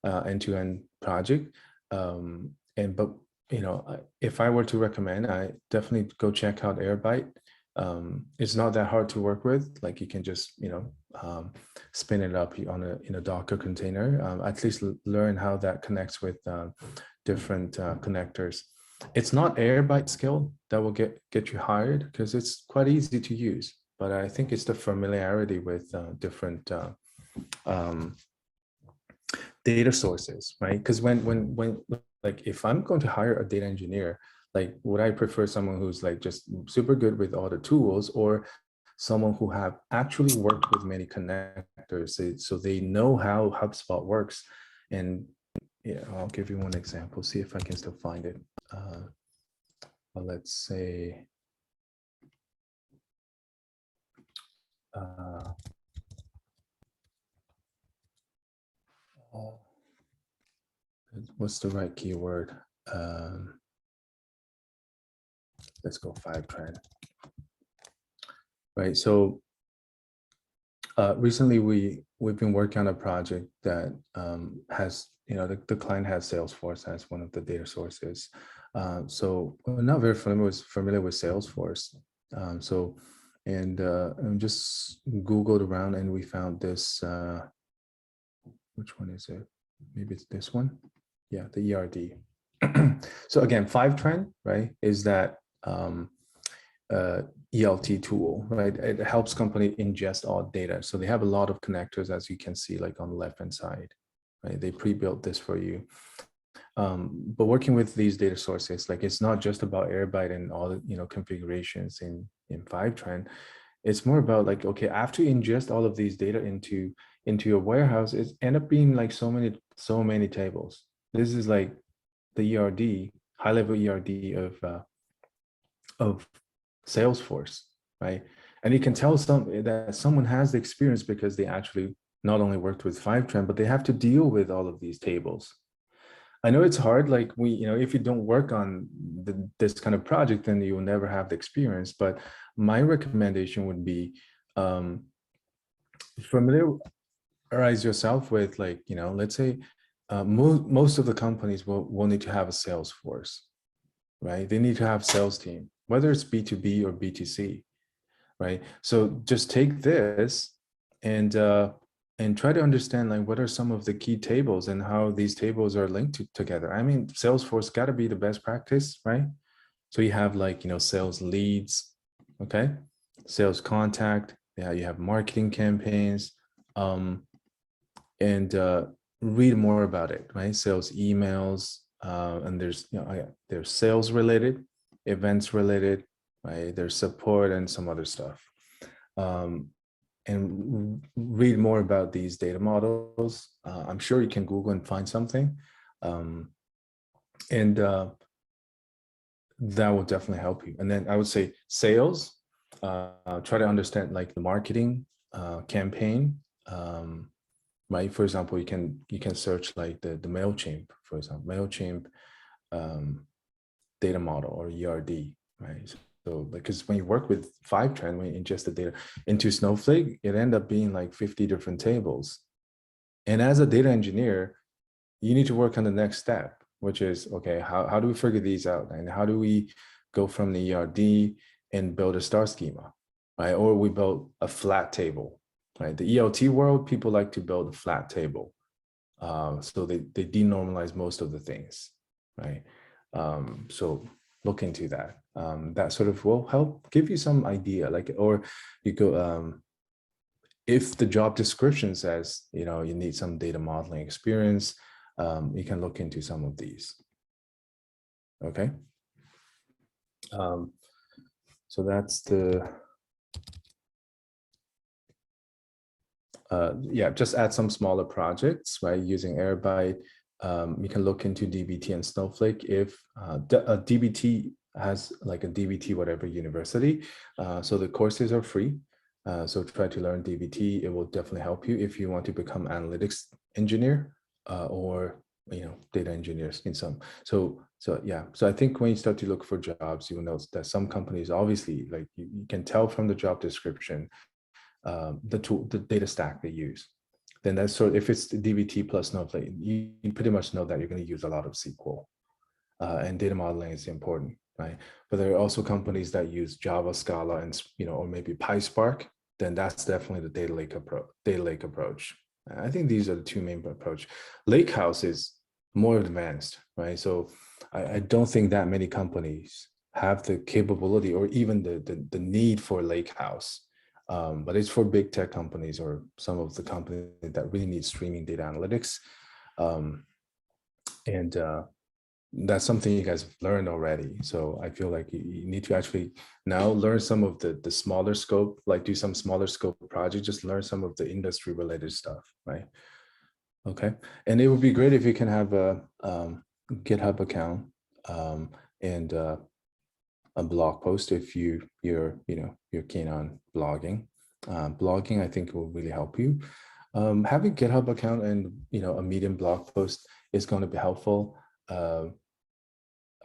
end-to-end project. But if I were to recommend, I definitely go check out Airbyte. It's not that hard to work with. Like, you can just spin it up in a Docker container. At least learn how that connects with different connectors. It's not Airbyte skill that will get you hired because it's quite easy to use, but I think it's the familiarity with different data sources, right? Because when like if I'm going to hire a data engineer, like would I prefer someone who's like just super good with all the tools, or someone who have actually worked with many connectors so they know how HubSpot works? And yeah, I'll give you one example, see if I can still find it. Well, let's say what's the right keyword? Let's go Fivetran. Right. So recently we've been working on a project that has, you know, the client has Salesforce as one of the data sources. So we're not very familiar with Salesforce. And just Googled around and we found this, which one is it? Maybe it's this one. Yeah, the ERD. So again, Fivetran, right, is that ELT tool, right? It helps company ingest all data. So they have a lot of connectors, as you can see, like on the left-hand side, right? They pre-built this for you. But working with these data sources, like it's not just about Airbyte and all the, you know, configurations in Fivetran. It's more about like, okay, after you ingest all of these data into your warehouse, it end up being like so many tables. This is like the ERD, high-level ERD of Salesforce, right? And you can tell that someone has the experience because they actually not only worked with Fivetran, but they have to deal with all of these tables. I know it's hard, like you know, if you don't work on this kind of project, then you will never have the experience. But my recommendation would be familiarize yourself with, like, you know, let's say most of the companies will need to have a Salesforce, right? They need to have sales team, whether it's B2B or B2C, right? So just take this and try to understand, like, what are some of the key tables and how these tables are linked together. I mean, Salesforce got to be the best practice, right? So you have, like, you know, sales leads, okay? Sales contact, yeah, you have marketing campaigns, and read more about it, right? Sales emails, and there's, you know, there's sales related, events related, right? There's support and some other stuff. And read more about these data models. I'm sure you can Google and find something. And that will definitely help you. And then I would say sales, try to understand, like, the marketing campaign. Right, for example, you can search like the MailChimp, for example, MailChimp data model or ERD, right? So because when you work with Fivetran, when you ingest the data into Snowflake, it ends up being like 50 different tables. And as a data engineer, you need to work on the next step, which is, okay, how do we figure these out? And how do we go from the ERD and build a star schema, right? Or we build a flat table, right? The ELT world, people like to build a flat table. So they denormalize most of the things, right? So look into that. That sort of will help give you some idea, like, or you go, if the job description says, you know, you need some data modeling experience, you can look into some of these. Okay. So that's the, yeah, just add some smaller projects, right? Using Airbyte. You can look into DBT and Snowflake if DBT has like a DBT whatever university. So the courses are free. So try to learn DBT. It will definitely help you if you want to become analytics engineer or, you know, data engineers in some. So yeah. So I think when you start to look for jobs, you will notice that some companies, obviously, like you can tell from the job description, the data stack they use. Then that's sort of, if it's DBT plus Snowflake, you pretty much know that you're going to use a lot of SQL, and data modeling is important, right? But there are also companies that use Java, Scala, and, you know, or maybe PySpark. Then that's definitely the data lake approach. I think these are the two main approach. Lakehouse is more advanced, right? So I don't think that many companies have the capability or even the need for Lakehouse. But it's for big tech companies or some of the companies that really need streaming data analytics. And that's something you guys have learned already. So I feel like you need to actually now learn some of the smaller scope, like do some smaller scope project, just learn some of the industry related stuff, right? Okay. And it would be great if you can have a GitHub account and a blog post if you're keen on blogging. Blogging, I think, will really help you. Having a GitHub account and a Medium blog post is going to be helpful.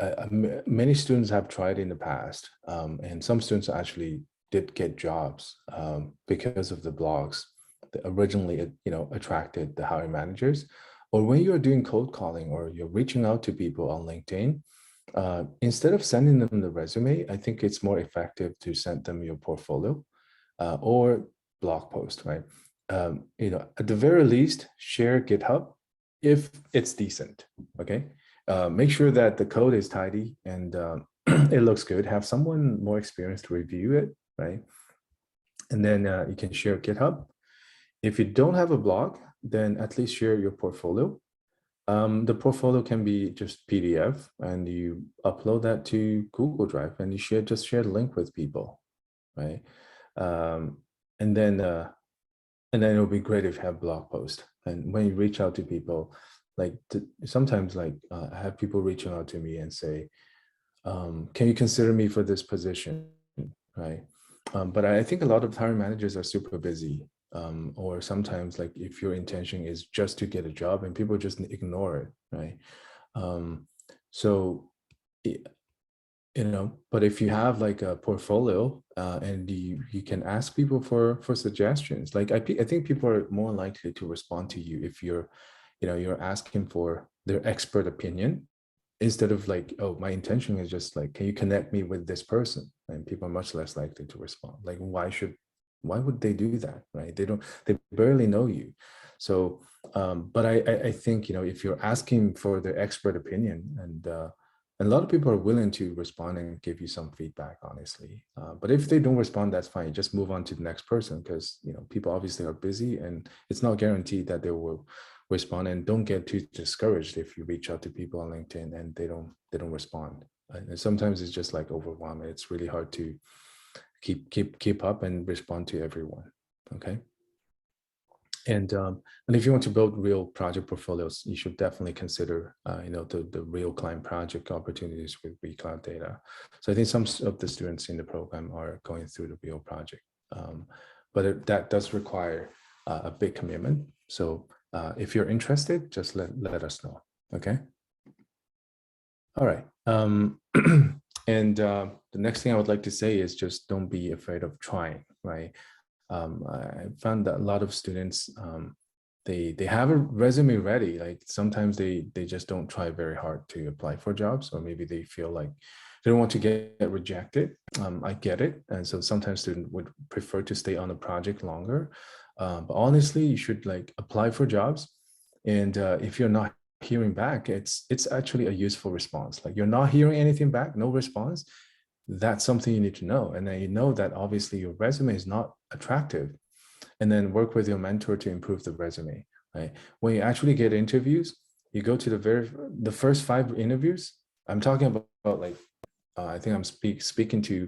Many students have tried in the past, and some students actually did get jobs because of the blogs that originally attracted the hiring managers. Or when you're doing cold calling or you're reaching out to people on LinkedIn, instead of sending them the resume, I think it's more effective to send them your portfolio or blog post, right? At the very least, share GitHub if it's decent, okay? Make sure that the code is tidy and it looks good. Have someone more experienced to review it, right? And then you can share GitHub. If you don't have a blog, then at least share your portfolio. The portfolio can be just PDF, and you upload that to Google Drive, and you just share the link with people, right? And then it'll be great if you have blog post. And when you reach out to people, like sometimes I have people reaching out to me and say, can you consider me for this position, right? But I think a lot of hiring managers are super busy. Or sometimes like if your intention is just to get a job and people just ignore it, right? But if you have like a portfolio and you can ask people for suggestions, like I think people are more likely to respond to you if you're asking for their expert opinion instead of like, oh, my intention is just like, can you connect me with this person? And people are much less likely to respond. Like, why would they do that, right? They barely know you. So, but I think, if you're asking for their expert opinion and a lot of people are willing to respond and give you some feedback, honestly. But if they don't respond, that's fine. You just move on to the next person because, people obviously are busy and it's not guaranteed that they will respond. And don't get too discouraged if you reach out to people on LinkedIn and they don't respond. And sometimes it's just like overwhelming. It's really hard to keep up and respond to everyone. Okay. And if you want to build real project portfolios, you should definitely consider the real client project opportunities with WeCloudData. So I think some of the students in the program are going through the real project, but that does require a big commitment. So if you're interested, just let us know. Okay. All right. And the next thing I would like to say is just don't be afraid of trying, right? I found that a lot of students, they have a resume ready. Like sometimes they just don't try very hard to apply for jobs, or maybe they feel like they don't want to get rejected. I get it. And so sometimes students would prefer to stay on a project longer. But honestly, you should like apply for jobs. And if you're not hearing back, it's actually a useful response. Like you're not hearing anything back, no response. That's something you need to know. And then that obviously your resume is not attractive. And then work with your mentor to improve the resume, right? When you actually get interviews, you go to the first 5 interviews. I'm talking about like, I think I'm speaking to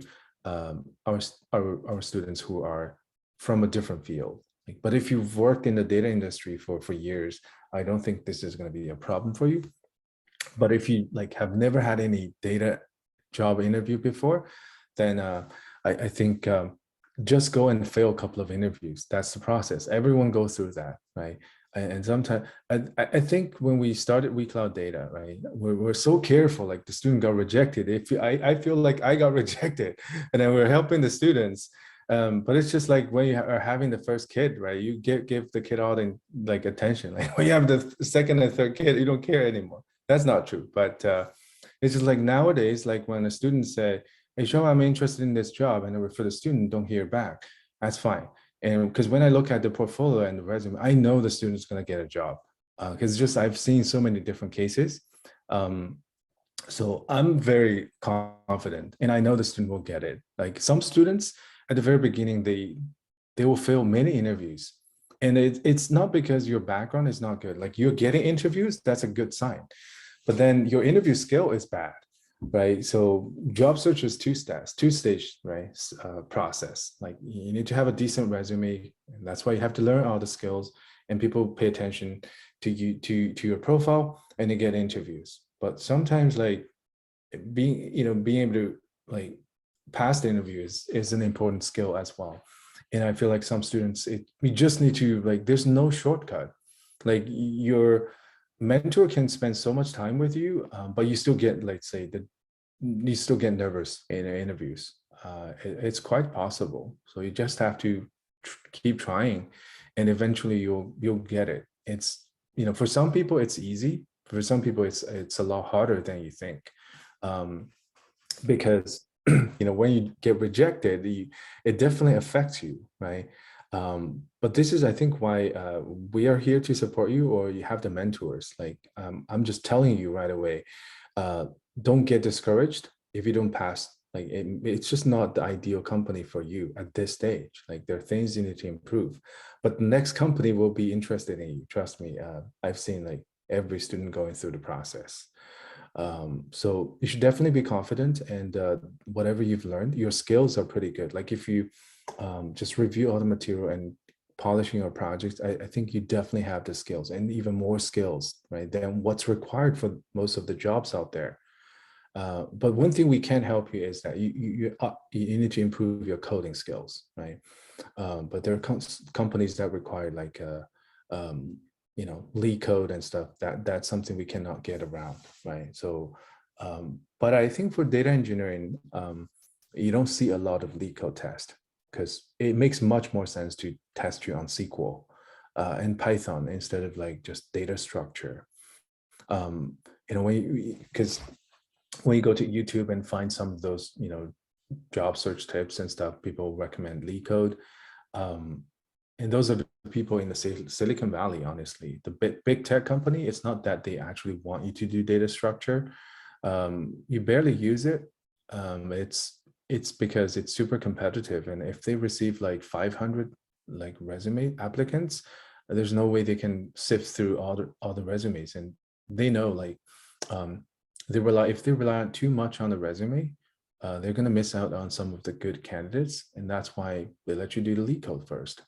our students who are from a different field. But if you've worked in the data industry for years, I don't think this is going to be a problem for you. But if you like have never had any data job interview before, then I think just go and fail a couple of interviews. That's the process. Everyone goes through that, right? And sometimes I think when we started WeCloudData, right, we're so careful. Like the student got rejected. I feel like I got rejected, and then we're helping the students. But it's just like when you are having the first kid, right? You give the kid all the like attention. Like when you have the second and third kid, you don't care anymore. That's not true. But it's just like nowadays, like when a student say, hey, Sean, I'm interested in this job, and for the student, don't hear back. That's fine. And because when I look at the portfolio and the resume, I know the student's going to get a job. because just I've seen so many different cases. So I'm very confident, and I know the student will get it. Like some students at the very beginning, they will fail many interviews, and it's not because your background is not good. Like you're getting interviews, that's a good sign, but then your interview skill is bad, right? So job search is two-stage, right? Process. Like you need to have a decent resume, and that's why you have to learn all the skills, and people pay attention to you to your profile, and they get interviews. But sometimes like being able to like pass the interview is an important skill as well. And I feel like some students, we just need to like, there's no shortcut. Like your mentor can spend so much time with you, but you still get, let's say that you still get nervous in interviews. It's quite possible. So you just have to keep trying, and eventually you'll get it. It's, for some people it's easy. For some people it's a lot harder than you think, because when you get rejected, it definitely affects you, right? But this is, I think, why we are here to support you, or you have the mentors. Like I'm just telling you right away, don't get discouraged if you don't pass. Like it's just not the ideal company for you at this stage. Like there are things you need to improve, but the next company will be interested in you. Trust me. I've seen like every student going through the process. So you should definitely be confident, and whatever you've learned, your skills are pretty good. Like if you just review all the material and polishing your projects, I think you definitely have the skills, and even more skills, right, than what's required for most of the jobs out there. But one thing we can help you is that you need to improve your coding skills, right? But there are companies that require like lead code and stuff. That's something we cannot get around, right? So but I think for data engineering, you don't see a lot of lead code test, because it makes much more sense to test you on SQL and Python instead of like just data structure. Because when you go to YouTube and find some of those job search tips and stuff, people recommend lead code. And those are the people in the Silicon Valley, honestly. The big tech company, it's not that they actually want you to do data structure. You barely use it. It's because it's super competitive. And if they receive like 500 like resume applicants, there's no way they can sift through all the resumes. And they know like if they rely too much on the resume, they're going to miss out on some of the good candidates. And that's why they let you do the lead code first.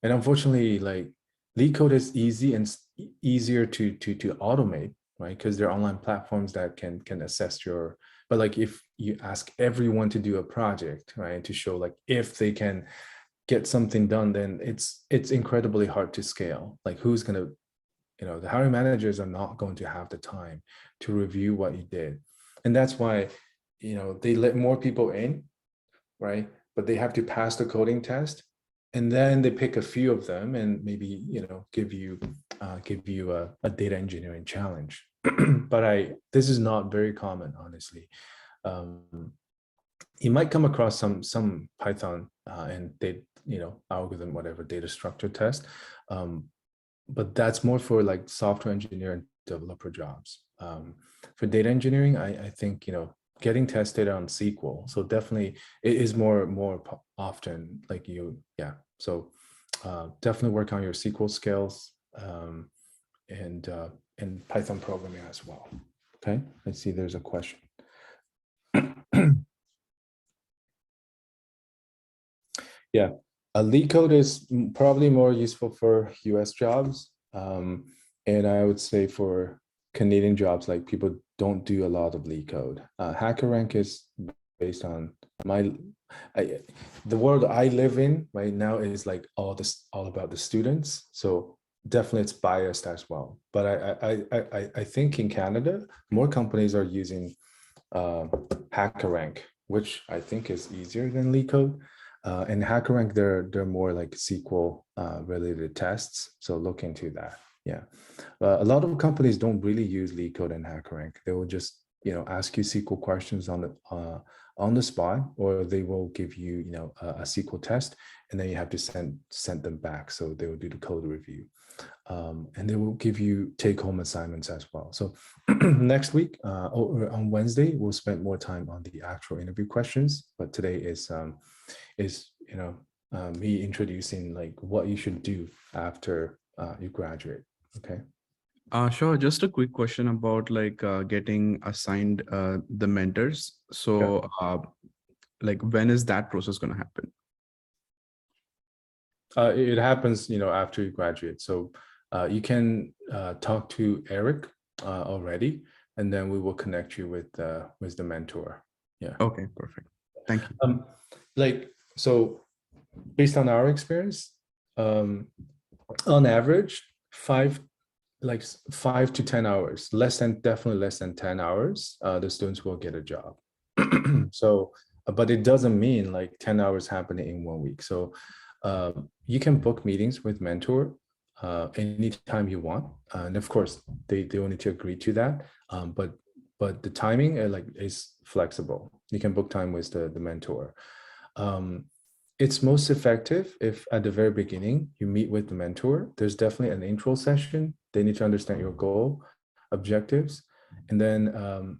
And unfortunately, like lead code is easy and easier to automate, right? Because there are online platforms that can assess your, but like if you ask everyone to do a project, right, to show like if they can get something done, then it's incredibly hard to scale. Like who's going to, the hiring managers are not going to have the time to review what you did. And that's why, they let more people in, right? But they have to pass the coding test. And then they pick a few of them and maybe, give you a data engineering challenge. But this is not very common, honestly. You might come across some Python and algorithm, whatever, data structure test. But that's more for like software engineer and developer jobs. For data engineering, I think, getting tested on SQL. So definitely it is more often like So definitely work on your SQL skills and Python programming as well. Okay, I see there's a question. Yeah, a lead code is probably more useful for US jobs. And I would say for Canadian jobs, like people don't do a lot of lead code. HackerRank is based on the world I live in right now is like all about the students. So definitely it's biased as well. But I think in Canada, more companies are using HackerRank, which I think is easier than lead code. And HackerRank, they're more like SQL related tests. So look into that. Yeah, a lot of companies don't really use lead code and HackerRank. They will just ask you SQL questions on the spot, or they will give you, a SQL test, and then you have to send them back. So they will do the code review. And they will give you take-home assignments as well. So next week, or on Wednesday, we'll spend more time on the actual interview questions. But today is me introducing like what you should do after you graduate. Okay. Sure. Just a quick question about like getting assigned the mentors. So like when is that process going to happen? It happens, after you graduate. So you can talk to Eric already, and then we will connect you with the mentor. Yeah. Okay, perfect. Thank you. So based on our experience, on average, 5 to 10 hours, definitely less than 10 hours, the students will get a job. So, but it doesn't mean like 10 hours happening in 1 week. So you can book meetings with mentor anytime you want. And of course, they will need to agree to that. But the timing is flexible. You can book time with the mentor. It's most effective if at the very beginning you meet with the mentor. There's definitely an intro session. They need to understand your goal, objectives, and then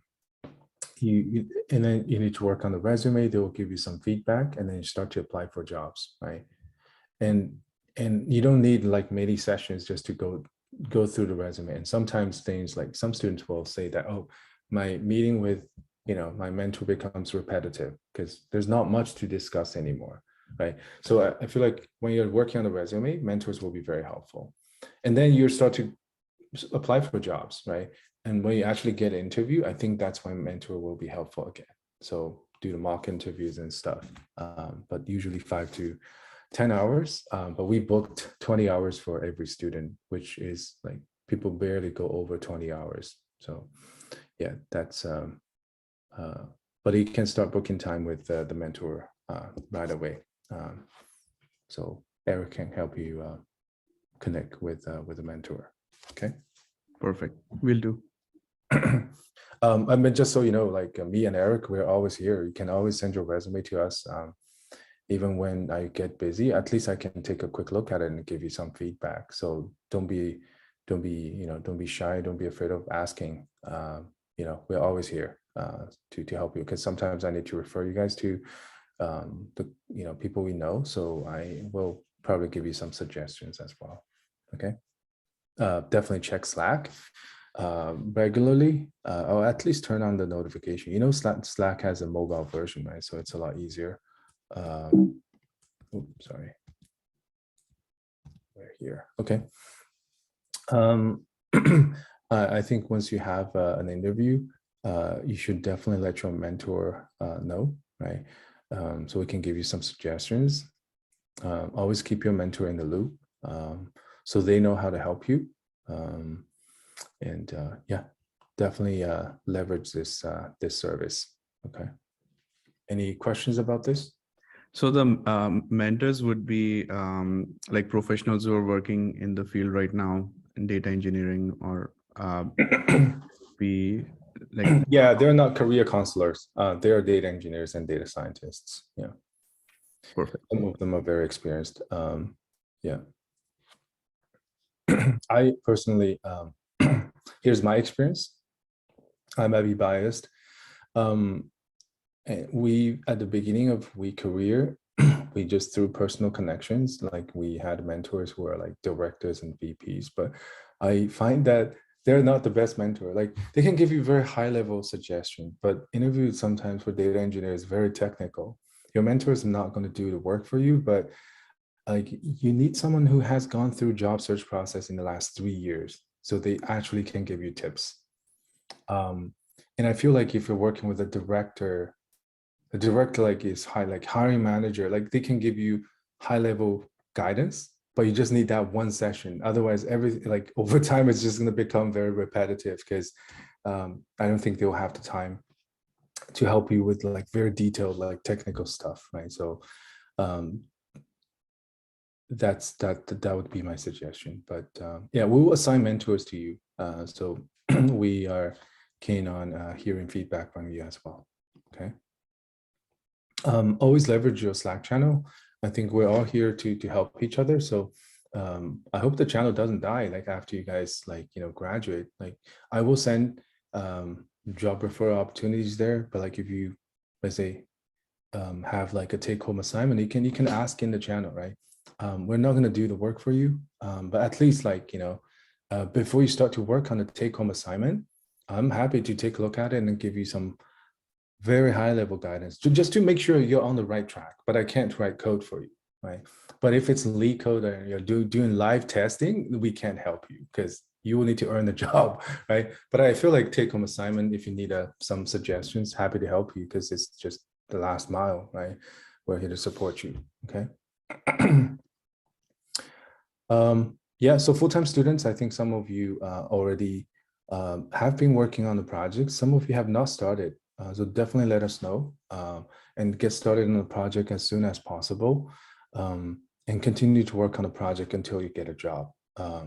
you need to work on the resume. They will give you some feedback, and then you start to apply for jobs, right? And you don't need like many sessions just to go through the resume. And sometimes things like some students will say that, oh, my meeting with my mentor becomes repetitive because there's not much to discuss anymore. Right. So I feel like when you're working on the resume, mentors will be very helpful. And then you start to apply for jobs, right? And when you actually get an interview, I think that's when mentor will be helpful again. So do the mock interviews and stuff, but usually 5 to 10 hours. But we booked 20 hours for every student, which is like people barely go over 20 hours. So yeah, that's, but you can start booking time with the mentor right away. So Eric can help you connect with a mentor. Okay. Perfect. Will do. I mean, just so you know, like me and Eric, we're always here. You can always send your resume to us. Even when I get busy, at least I can take a quick look at it and give you some feedback. So don't be shy. Don't be afraid of asking. We're always here to help you, because sometimes I need to refer you guys to the people we know. So I will probably give you some suggestions as well. Okay. Definitely check Slack regularly, or at least turn on the notification. Slack has a mobile version, right? So it's a lot easier. Oops, sorry. We're here. Okay. I think once you have an interview, you should definitely let your mentor know, right? So we can give you some suggestions. Always keep your mentor in the loop, so they know how to help you. Yeah, definitely leverage this service. Okay. Any questions about this? So the mentors would be like professionals who are working in the field right now in data engineering, or be like, yeah, they're not career counselors. They are data engineers and data scientists. Yeah. Perfect. Some of them are very experienced. Yeah. I personally, here's my experience. I might be biased. We, at the beginning of WeCareer, we just through personal connections, like we had mentors who are like directors and VPs, but I find that they're not the best mentor. Like they can give you very high level suggestion, but interviews sometimes for data engineers very technical. Your mentor is not going to do the work for you, but like you need someone who has gone through job search process in the last 3 years, so they actually can give you tips. And I feel like if you're working with a director like is high, like hiring manager, like they can give you high level guidance, but you just need that one session. Otherwise, everything like over time, it's just going to become very repetitive, because I don't think they'll have the time to help you with like very detailed, like technical stuff, right? So that would be my suggestion. But yeah, we will assign mentors to you. So we are keen on hearing feedback from you as well. Okay. Always leverage your Slack channel. I think we're all here to help each other. So I hope the channel doesn't die like after you guys graduate. Like I will send job referral opportunities there, but like if you, let's say, have like a take-home assignment, you can ask in the channel, right? We're not going to do the work for you, but at least before you start to work on a take-home assignment, I'm happy to take a look at it and give you some very high-level guidance just to make sure you're on the right track. But I can't write code for you, right? But if it's lead code and you're doing live testing, we can't help you because you will need to earn the job, right? But I feel like take-home assignment, if you need some suggestions, happy to help you because it's just the last mile, right? We're here to support you, okay? Yeah, so full-time students, I think some of you already have been working on the project. Some of you have not started. So definitely let us know and get started on the project as soon as possible and continue to work on the project until you get a job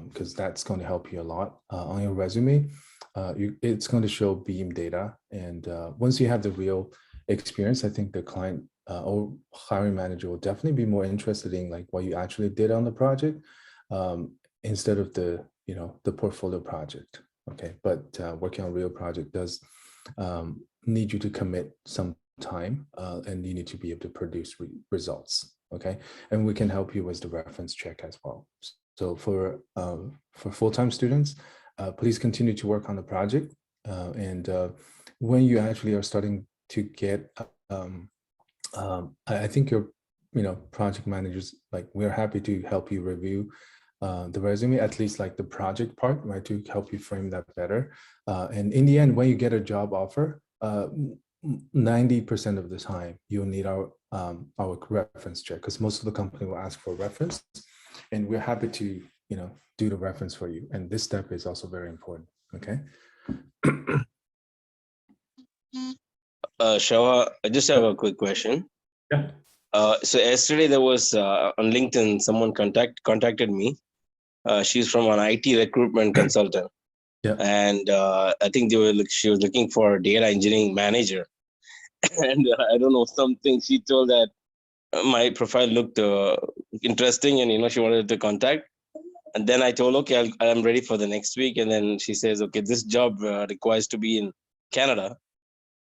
because that's going to help you a lot on your resume. It's going to show Beam data. And once you have the real experience, I think the client or hiring manager will definitely be more interested in like what you actually did on the project instead of the portfolio project. Okay, but working on a real project does need you to commit some time and you need to be able to produce results. Okay, and we can help you with the reference check as well. So for full-time students, please continue to work on the project and when you actually are starting to get I think your project managers, like we're happy to help you review the resume, at least like the project part, right, to help you frame that better. And in the end, when you get a job offer, 90% of the time you'll need our reference check because most of the company will ask for a reference, and we're happy to do the reference for you. And this step is also very important. Okay. Shawa, I just have a quick question. Yeah. So yesterday there was on LinkedIn someone contacted me. She's from an IT recruitment consultant. Yeah. And I think she was looking for a data engineering manager. And I don't know, something she told that my profile looked interesting and she wanted to contact. And then I told, okay, I'm ready for the next week. And then she says, okay, this job requires to be in Canada.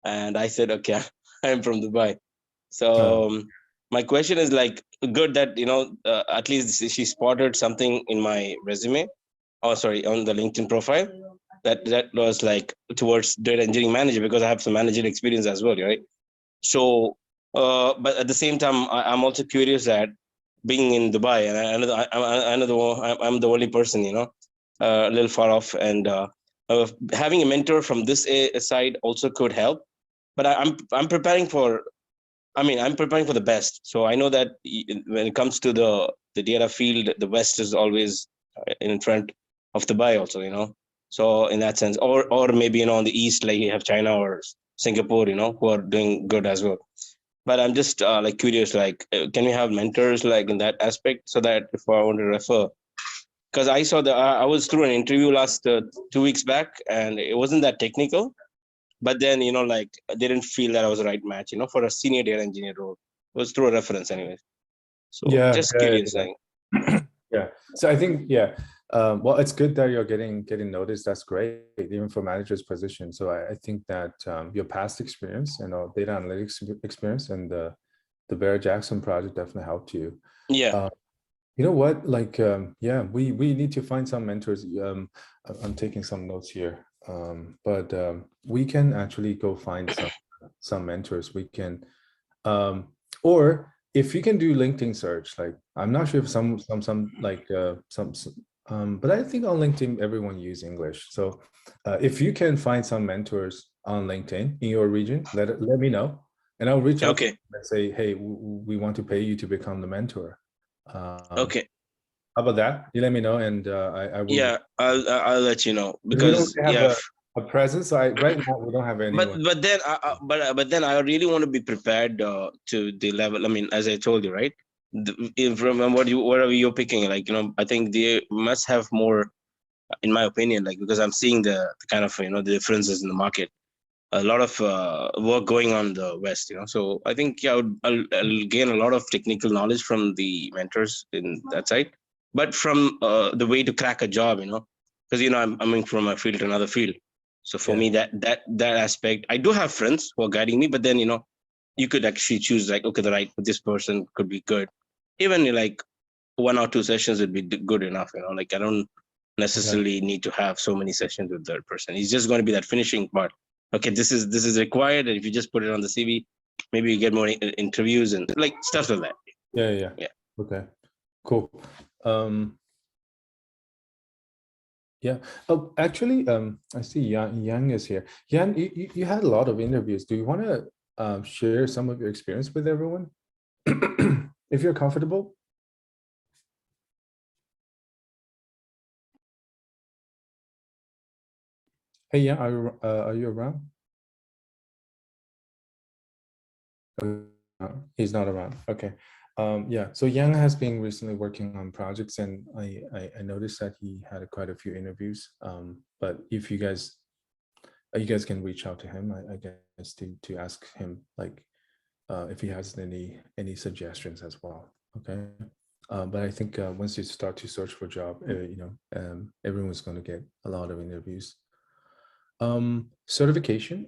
And I said, okay, I'm from Dubai. So my question is like, good that, at least she spotted something in my resume. Oh, sorry, on the LinkedIn profile that was like towards data engineering manager because I have some managerial experience as well, right? So, but at the same time, I'm also curious that being in Dubai, and I'm the only person, a little far off, and having a mentor from this side also could help. But I'm preparing for, I'm preparing for the best. So I know that when it comes to the data field, the West is always in front of Dubai also, So in that sense, or maybe, on the East, like you have China or Singapore, who are doing good as well. But I'm just like curious, like, can we have mentors like in that aspect so that if I want to refer, because I saw I was through an interview last 2 weeks back and it wasn't that technical. But then, like I didn't feel that I was the right match, for a senior data engineer role. It was through a reference anyway. So just curious. Yeah. Yeah. So I think, well, it's good that you're getting noticed. That's great, even for manager's position. So I think that your past experience, data analytics experience and the Barry Jackson project definitely helped you. Yeah. You know what? Like, we need to find some mentors. I'm taking some notes here. But we can actually go find some mentors. We can, or if you can do LinkedIn search, like I'm not sure if but I think on LinkedIn everyone use English. So if you can find some mentors on LinkedIn in your region, let me know, and I'll reach out to them and say, hey, we want to pay you to become the mentor. Okay. How about that? You let me know, and I will. Yeah, I'll let you know because we don't have a presence. So right now we don't have anyone. But then I really want to be prepared to the level. I mean, as I told you, right? From whatever you're picking, like I think they must have more in my opinion, like, because I'm seeing the kind of, the differences in the market. A lot of work going on in the West, So I think, yeah, I'll gain a lot of technical knowledge from the mentors in that side, but from the way to crack a job, because I'm coming from a field to another field. So for me, that aspect, I do have friends who are guiding me, but then you could actually choose, like, okay, this person could be good. Even like 1 or 2 sessions would be good enough, Like, I don't necessarily need to have so many sessions with that person. It's just going to be that finishing part. Okay, this is required, and if you just put it on the CV, maybe you get more interviews and like stuff like that. Yeah. Okay, cool. Yeah. Oh, actually, I see Yang is here. Yang, you had a lot of interviews. Do you want to share some of your experience with everyone, if you're comfortable? Hey, Yang, are you around? He's not around. Okay. Yeah. So Yang has been recently working on projects, and I noticed that he had quite a few interviews. But if you guys can reach out to him, I guess to ask him, like, if he has any suggestions as well. Okay. But I think once you start to search for a job, everyone's going to get a lot of interviews. Certification.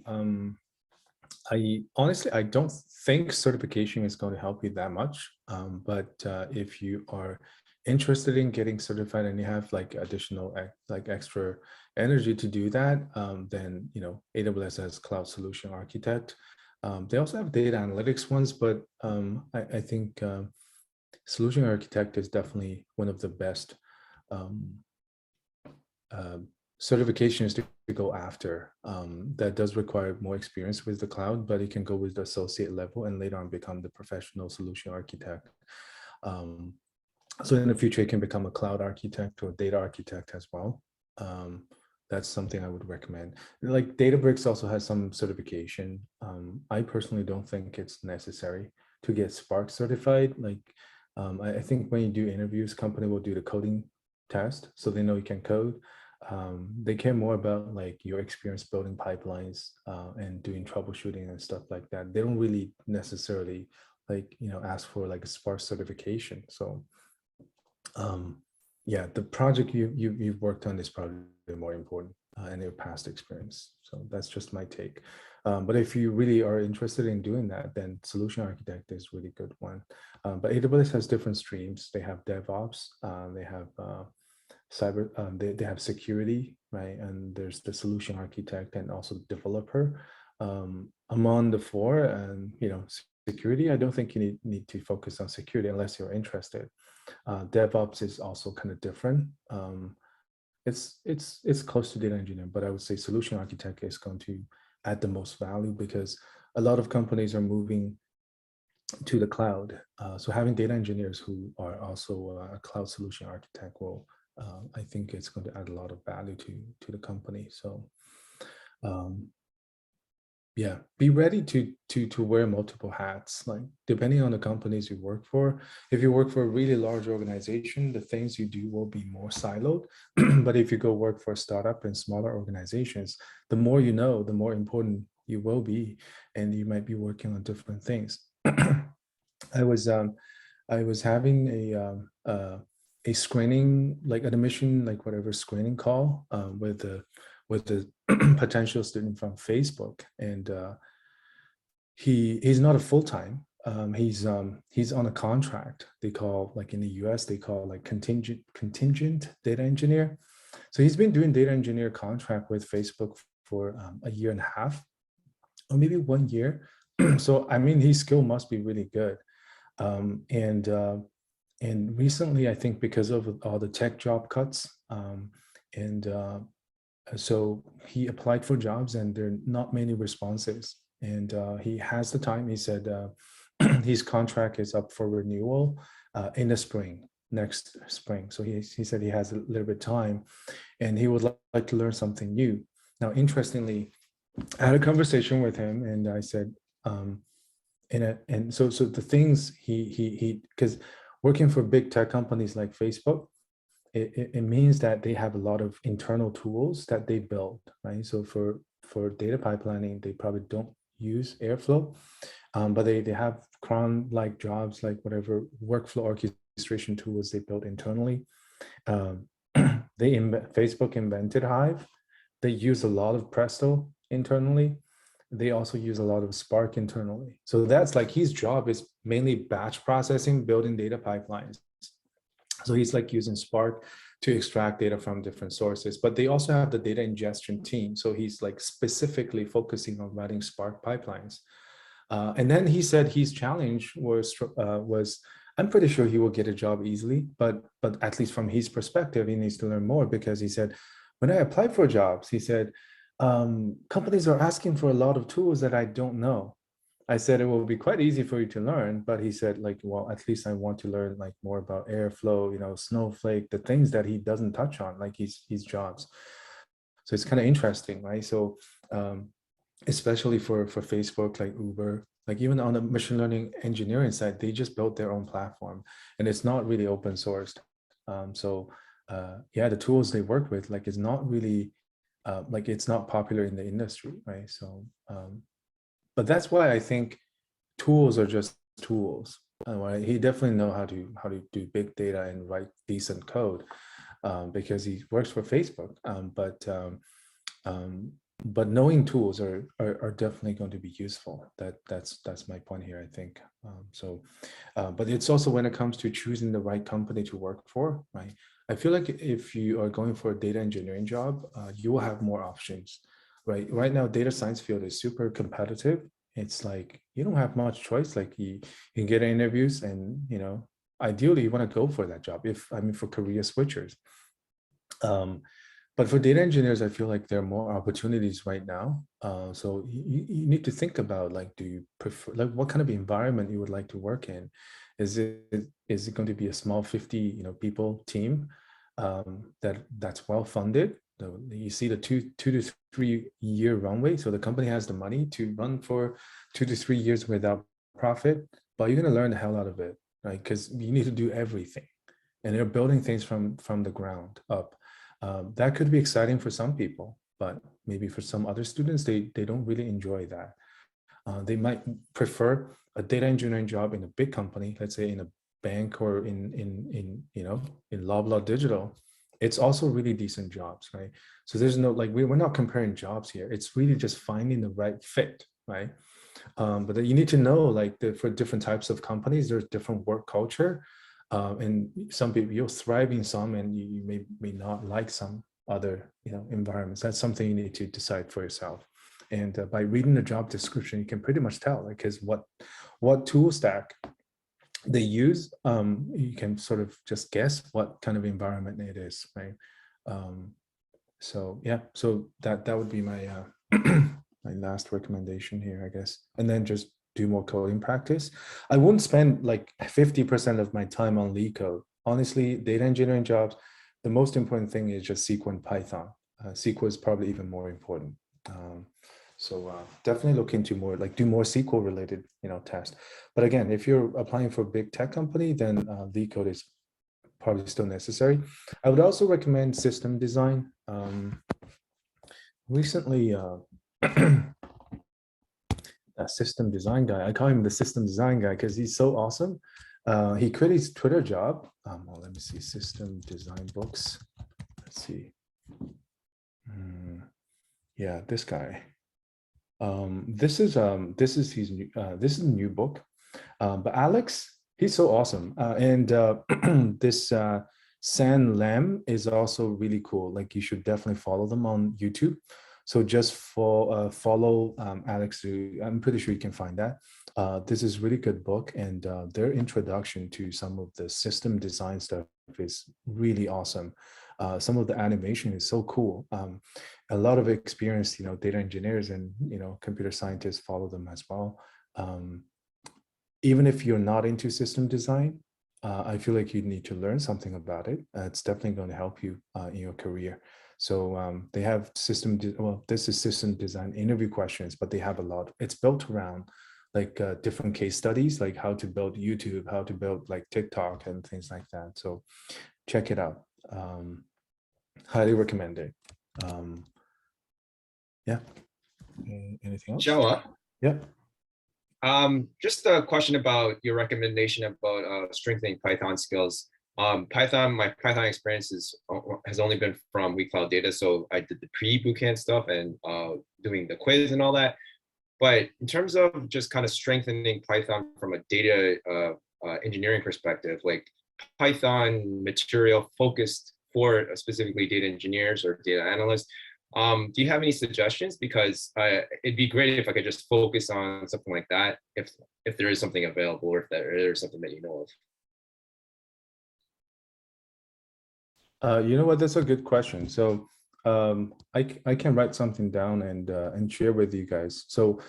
I honestly, I don't think certification is going to help you that much. But if you are interested in getting certified and you have like additional, like extra energy to do that, then, AWS has Cloud Solution Architect. They also have data analytics ones, but I think Solution Architect is definitely one of the best certifications to go after. That does require more experience with the cloud, but it can go with the associate level and later on become the professional solution architect. So in the future, it can become a cloud architect or data architect as well. That's something I would recommend. Like Databricks also has some certification. I personally don't think it's necessary to get Spark certified. Like, I think when you do interviews, company will do the coding test, so they know you can code. They care more about like your experience building pipelines and doing troubleshooting and stuff like that. They don't really necessarily like, ask for like a Spark certification. So yeah, the project you've worked on is probably more important and your past experience. So that's just my take. But if you really are interested in doing that, then Solution Architect is really good one. But AWS has different streams. They have DevOps, they have cyber, they have security, right? And there's the solution architect and also developer. Among the four, and security, I don't think you need to focus on security unless you're interested. DevOps is also kind of different. It's close to data engineering, but I would say solution architect is going to add the most value because a lot of companies are moving to the cloud. So having data engineers who are also a cloud solution architect will, I think it's going to add a lot of value to the company. So yeah, be ready to wear multiple hats, like depending on the companies you work for. If you work for a really large organization, the things you do will be more siloed. But if you go work for a startup and smaller organizations, the more you know, the more important you will be, and you might be working on different things. I was having a screening, like admission, like whatever screening call with the potential student from Facebook, and he's not a full-time. He's on a contract. They call, like in the US, they call like contingent data engineer. So he's been doing data engineer contract with Facebook for a year and a half, or maybe 1 year. So I mean, his skill must be really good. And recently, I think because of all the tech job cuts, so he applied for jobs and there are not many responses. And he has the time. He said his contract is up for renewal in the spring, next spring. So he said he has a little bit of time and he would like to learn something new. Now, interestingly, I had a conversation with him and I said, and so the things he because working for big tech companies like Facebook, it means that they have a lot of internal tools that they build, right? So for data pipelining, they probably don't use Airflow, but they have cron-like jobs, like whatever workflow orchestration tools they built internally. Facebook invented Hive. They use a lot of Presto internally. They also use a lot of Spark internally. So that's like his job is mainly batch processing, building data pipelines. So he's like using Spark to extract data from different sources, but they also have the data ingestion team. So he's like specifically focusing on writing Spark pipelines. And then he said his challenge was I'm pretty sure he will get a job easily, but at least from his perspective, he needs to learn more, because he said, when I applied for jobs, he said, companies are asking for a lot of tools that I don't know. I said, it will be quite easy for you to learn, but he said, like, well, at least I want to learn like more about Airflow, Snowflake, the things that he doesn't touch on, like his jobs. So it's kind of interesting, right? So especially for Facebook, like Uber, like even on the machine learning engineering side, they just built their own platform, and it's not really open sourced. Yeah, the tools they work with, like, it's not really like, it's not popular in the industry, right? So but that's why I think tools are just tools. Right? He definitely know how to do big data and write decent code, because he works for Facebook. But knowing tools are definitely going to be useful. That's my point here, I think. But it's also when it comes to choosing the right company to work for, right? I feel like if you are going for a data engineering job, you will have more options, right? Right now, data science field is super competitive. It's like you don't have much choice. Like you can get interviews, and ideally you want to go for that job. For career switchers. But for data engineers, I feel like there are more opportunities right now. So you need to think about, like, do you prefer, like, what kind of environment you would like to work in? Is it going to be a small 50 people team that's well funded? You see the two to 3 year runway. So the company has the money to run for 2 to 3 years without profit, but you're going to learn the hell out of it, right? Because you need to do everything, and they're building things from the ground up. That could be exciting for some people, but maybe for some other students, they don't really enjoy that. They might prefer a data engineering job in a big company, let's say in a bank, or in Loblaw Digital. It's also really decent jobs, right? So there's no, like, we're not comparing jobs here. It's really just finding the right fit, right? But you need to know, like, for different types of companies, there's different work culture. And some people, you'll thrive in some, and you may not like some other environments. That's something you need to decide for yourself. And by reading the job description, you can pretty much tell, like, because what tool stack they use, you can sort of just guess what kind of environment it is, right? So yeah, so that would be my my last recommendation here, I guess. And then just do more coding practice. I wouldn't spend like 50% of my time on LeetCode. Honestly, data engineering jobs, the most important thing is just SQL and Python. SQL is probably even more important. So definitely look into more, like, do more SQL related, tests. But again, if you're applying for a big tech company, then LeetCode is probably still necessary. I would also recommend system design. Recently, a system design guy, I call him the system design guy because he's so awesome. He quit his Twitter job. Well, let me see, system design books. Let's see. Yeah, this guy. This is his new, this is a new book. But Alex, he's so awesome. And this San Lam is also really cool. Like, you should definitely follow them on YouTube. So just follow Alex. I'm pretty sure you can find that. This is really good book, and their introduction to some of the system design stuff is really awesome. Some of the animation is so cool. A lot of experienced, data engineers and computer scientists follow them as well. Even if you're not into system design, I feel like you need to learn something about it. It's definitely going to help you in your career. So they have this is system design interview questions, but they have a lot. It's built around like different case studies, like how to build YouTube, how to build like TikTok and things like that. So check it out. Highly recommend it. Yeah. Anything else? Showa, Yeah. just a question about your recommendation about strengthening Python skills. My Python experience has only been from WeCloudData, so I did the pre-bootcamp stuff and doing the quiz and all that. But in terms of just kind of strengthening Python from a data engineering perspective, like Python material focused for specifically data engineers or data analysts, do you have any suggestions? Because it'd be great if I could just focus on something like that, if there is something available, or if there is something that you know of. You know what? That's a good question. So I can write something down and share with you guys. So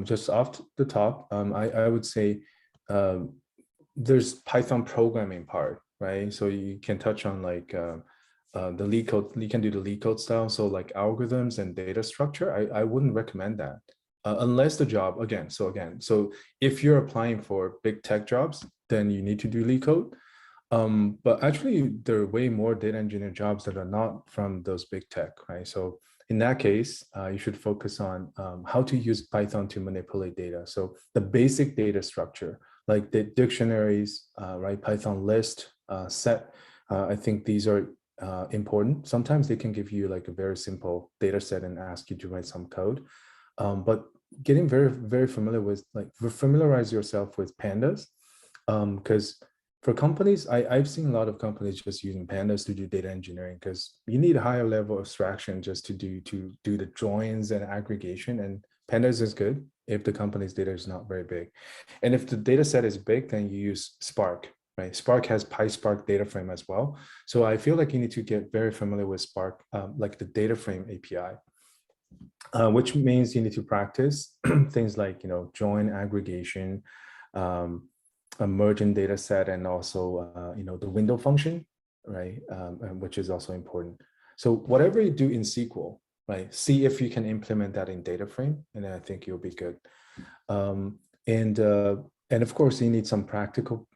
just off the top, I would say there's Python programming part, right? So you can touch on like the lead code. You can do the lead code style. So like algorithms and data structure. I wouldn't recommend that unless the job again. So if you're applying for big tech jobs, then you need to do lead code. But actually, there are way more data engineer jobs that are not from those big tech, right? So in that case, you should focus on how to use Python to manipulate data. So the basic data structure, like the dictionaries, right? Python list, set. I think these are important. Sometimes they can give you like a very simple data set and ask you to write some code. But getting very familiar with, like, familiarize yourself with pandas, because for companies, I've seen a lot of companies just using pandas to do data engineering, because you need a higher level of abstraction just to do the joins and aggregation. And pandas is good if the company's data is not very big. And if the data set is big, then you use Spark, right? Spark has PySpark data frame as well. So I feel like you need to get very familiar with Spark, like the data frame API, which means you need to practice things like, join, aggregation, a merging data set, and also the window function, right? Which is also important. So whatever you do in SQL, right, see if you can implement that in data frame, and I think you'll be good. And of course, you need some practical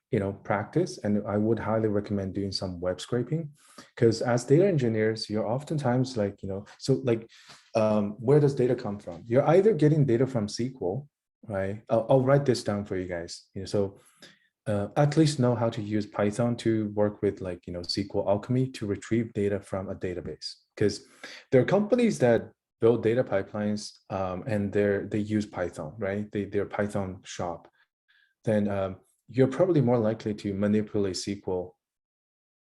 practice, and I would highly recommend doing some web scraping, because as data engineers, you're oftentimes like, so like where does data come from? You're either getting data from SQL, right? I'll write this down for you guys. So at least know how to use Python to work with, like, SQL Alchemy to retrieve data from a database, because there are companies that build data pipelines and they use Python, right? They're Python shop. Then you're probably more likely to manipulate SQL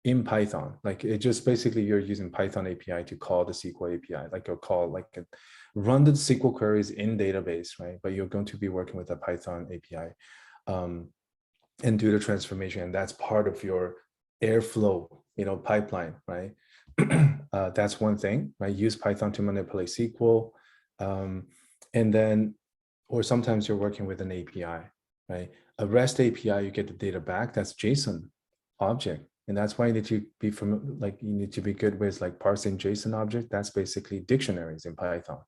in Python. Like, it just basically you're using Python API to call the SQL API, like run the SQL queries in database, right? But you're going to be working with a Python API and do the transformation, and that's part of your Airflow, pipeline, right? That's one thing, right? Use Python to manipulate SQL, and then, or sometimes you're working with an API, right? A REST API, you get the data back. That's JSON object. And that's why you need to be you need to be good with like parsing JSON object. That's basically dictionaries in Python,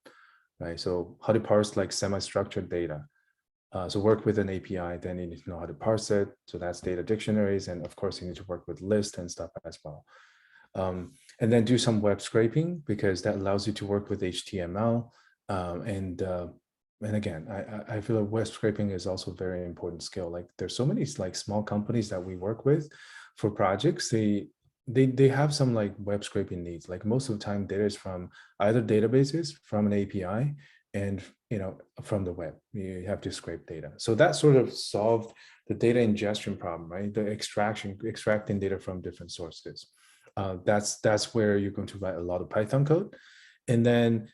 right? So how to parse like semi-structured data. So work with an API, then you need to know how to parse it. So that's data dictionaries. And of course, you need to work with lists and stuff as well. And then do some web scraping, because that allows you to work with HTML. And again, I feel like web scraping is also a very important skill. Like, there's so many like small companies that we work with for projects. They have some like web scraping needs. Like, most of the time data is from either databases, from an API, and from the web. You have to scrape data. So that sort of solved the data ingestion problem, right? The extracting data from different sources. That's where you're going to write a lot of Python code. And then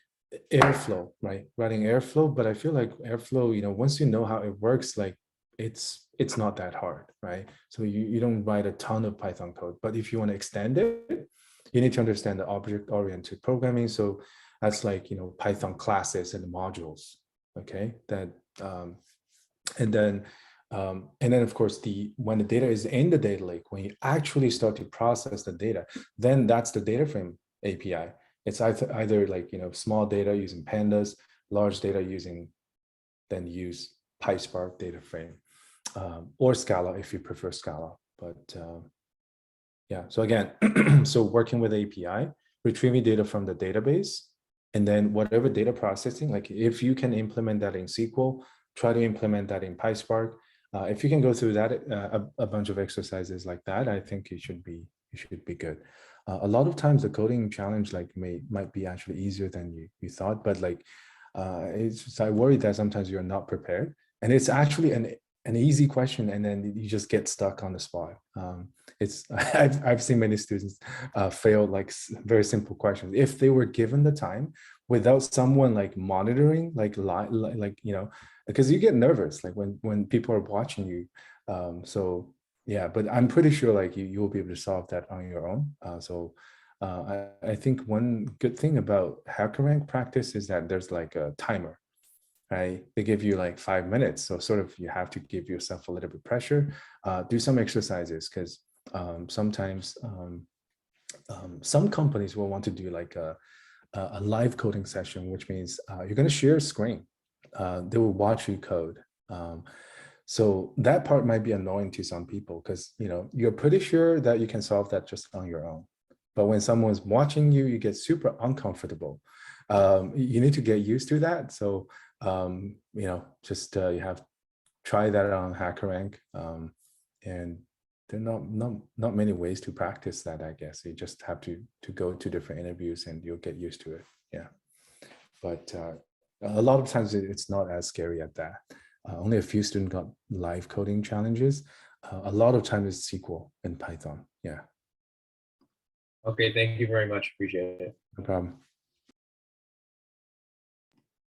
Airflow, right? Writing Airflow. But I feel like Airflow, once you know how it works, like it's not that hard, right? So you don't write a ton of Python code. But if you want to extend it, you need to understand the object-oriented programming. So that's like, Python classes and modules, okay? That and then of course, when the data is in the data lake, when you actually start to process the data, then that's the data frame API. It's either like, small data using pandas, large data then use PySpark data frame, or Scala if you prefer Scala. But Yeah. So again, so working with API, retrieving data from the database, and then whatever data processing, like if you can implement that in SQL, try to implement that in PySpark. If you can go through that, a bunch of exercises like that, I think you should be good. A lot of times the coding challenge like might be actually easier than you thought, but like I worry that sometimes you're not prepared, and it's actually an easy question, and then you just get stuck on the spot. It's I've seen many students fail like very simple questions. If they were given the time without someone like monitoring, like you know, because you get nervous like when people are watching you. So yeah, but I'm pretty sure like you will be able to solve that on your own. I think one good thing about HackerRank practice is that there's like a timer, right? They give you like 5 minutes. So sort of you have to give yourself a little bit pressure, do some exercises, because sometimes some companies will want to do like a live coding session, which means you're going to share a screen. They will watch you code. So that part might be annoying to some people because, you know, you're pretty sure that you can solve that just on your own. But when someone's watching you, you get super uncomfortable. You need to get used to that. So, you know, just you have try that on HackerRank. And there are not many ways to practice that, I guess. You just have to go to different interviews and you'll get used to it. Yeah. But a lot of times it's not as scary as that. Only a few students got live coding challenges. A lot of times it's SQL and Python. Yeah. Okay, thank you very much. Appreciate it. No problem.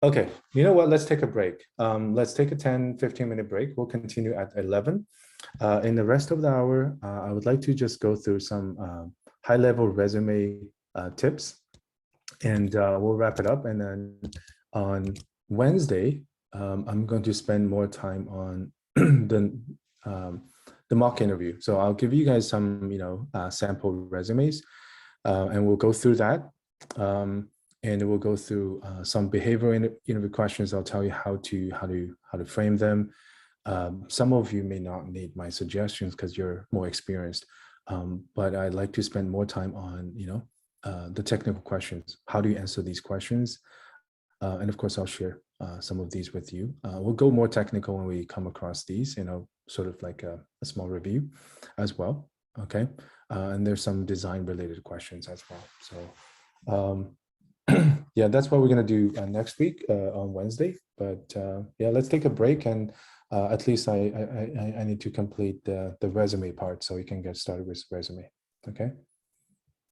Okay, you know what? Let's take a break. Let's take a 10-15 minute break. We'll continue at 11. In the rest of the hour, I would like to just go through some high-level resume tips, and we'll wrap it up. And then on Wednesday, I'm going to spend more time on the mock interview. So I'll give you guys some, you know, sample resumes, and we'll go through that. And we'll go through some behavioral interview questions. I'll tell you how to frame them. Some of you may not need my suggestions because you're more experienced, but I'd like to spend more time on, you know, the technical questions. How do you answer these questions? And of course, I'll share some of these with you. We'll go more technical when we come across these, you know, sort of like a small review as well. Okay. And there's some design related questions as well. So yeah, that's what we're going to do next week on Wednesday. But yeah, let's take a break, and at least I need to complete the resume part so we can get started with resume. Okay.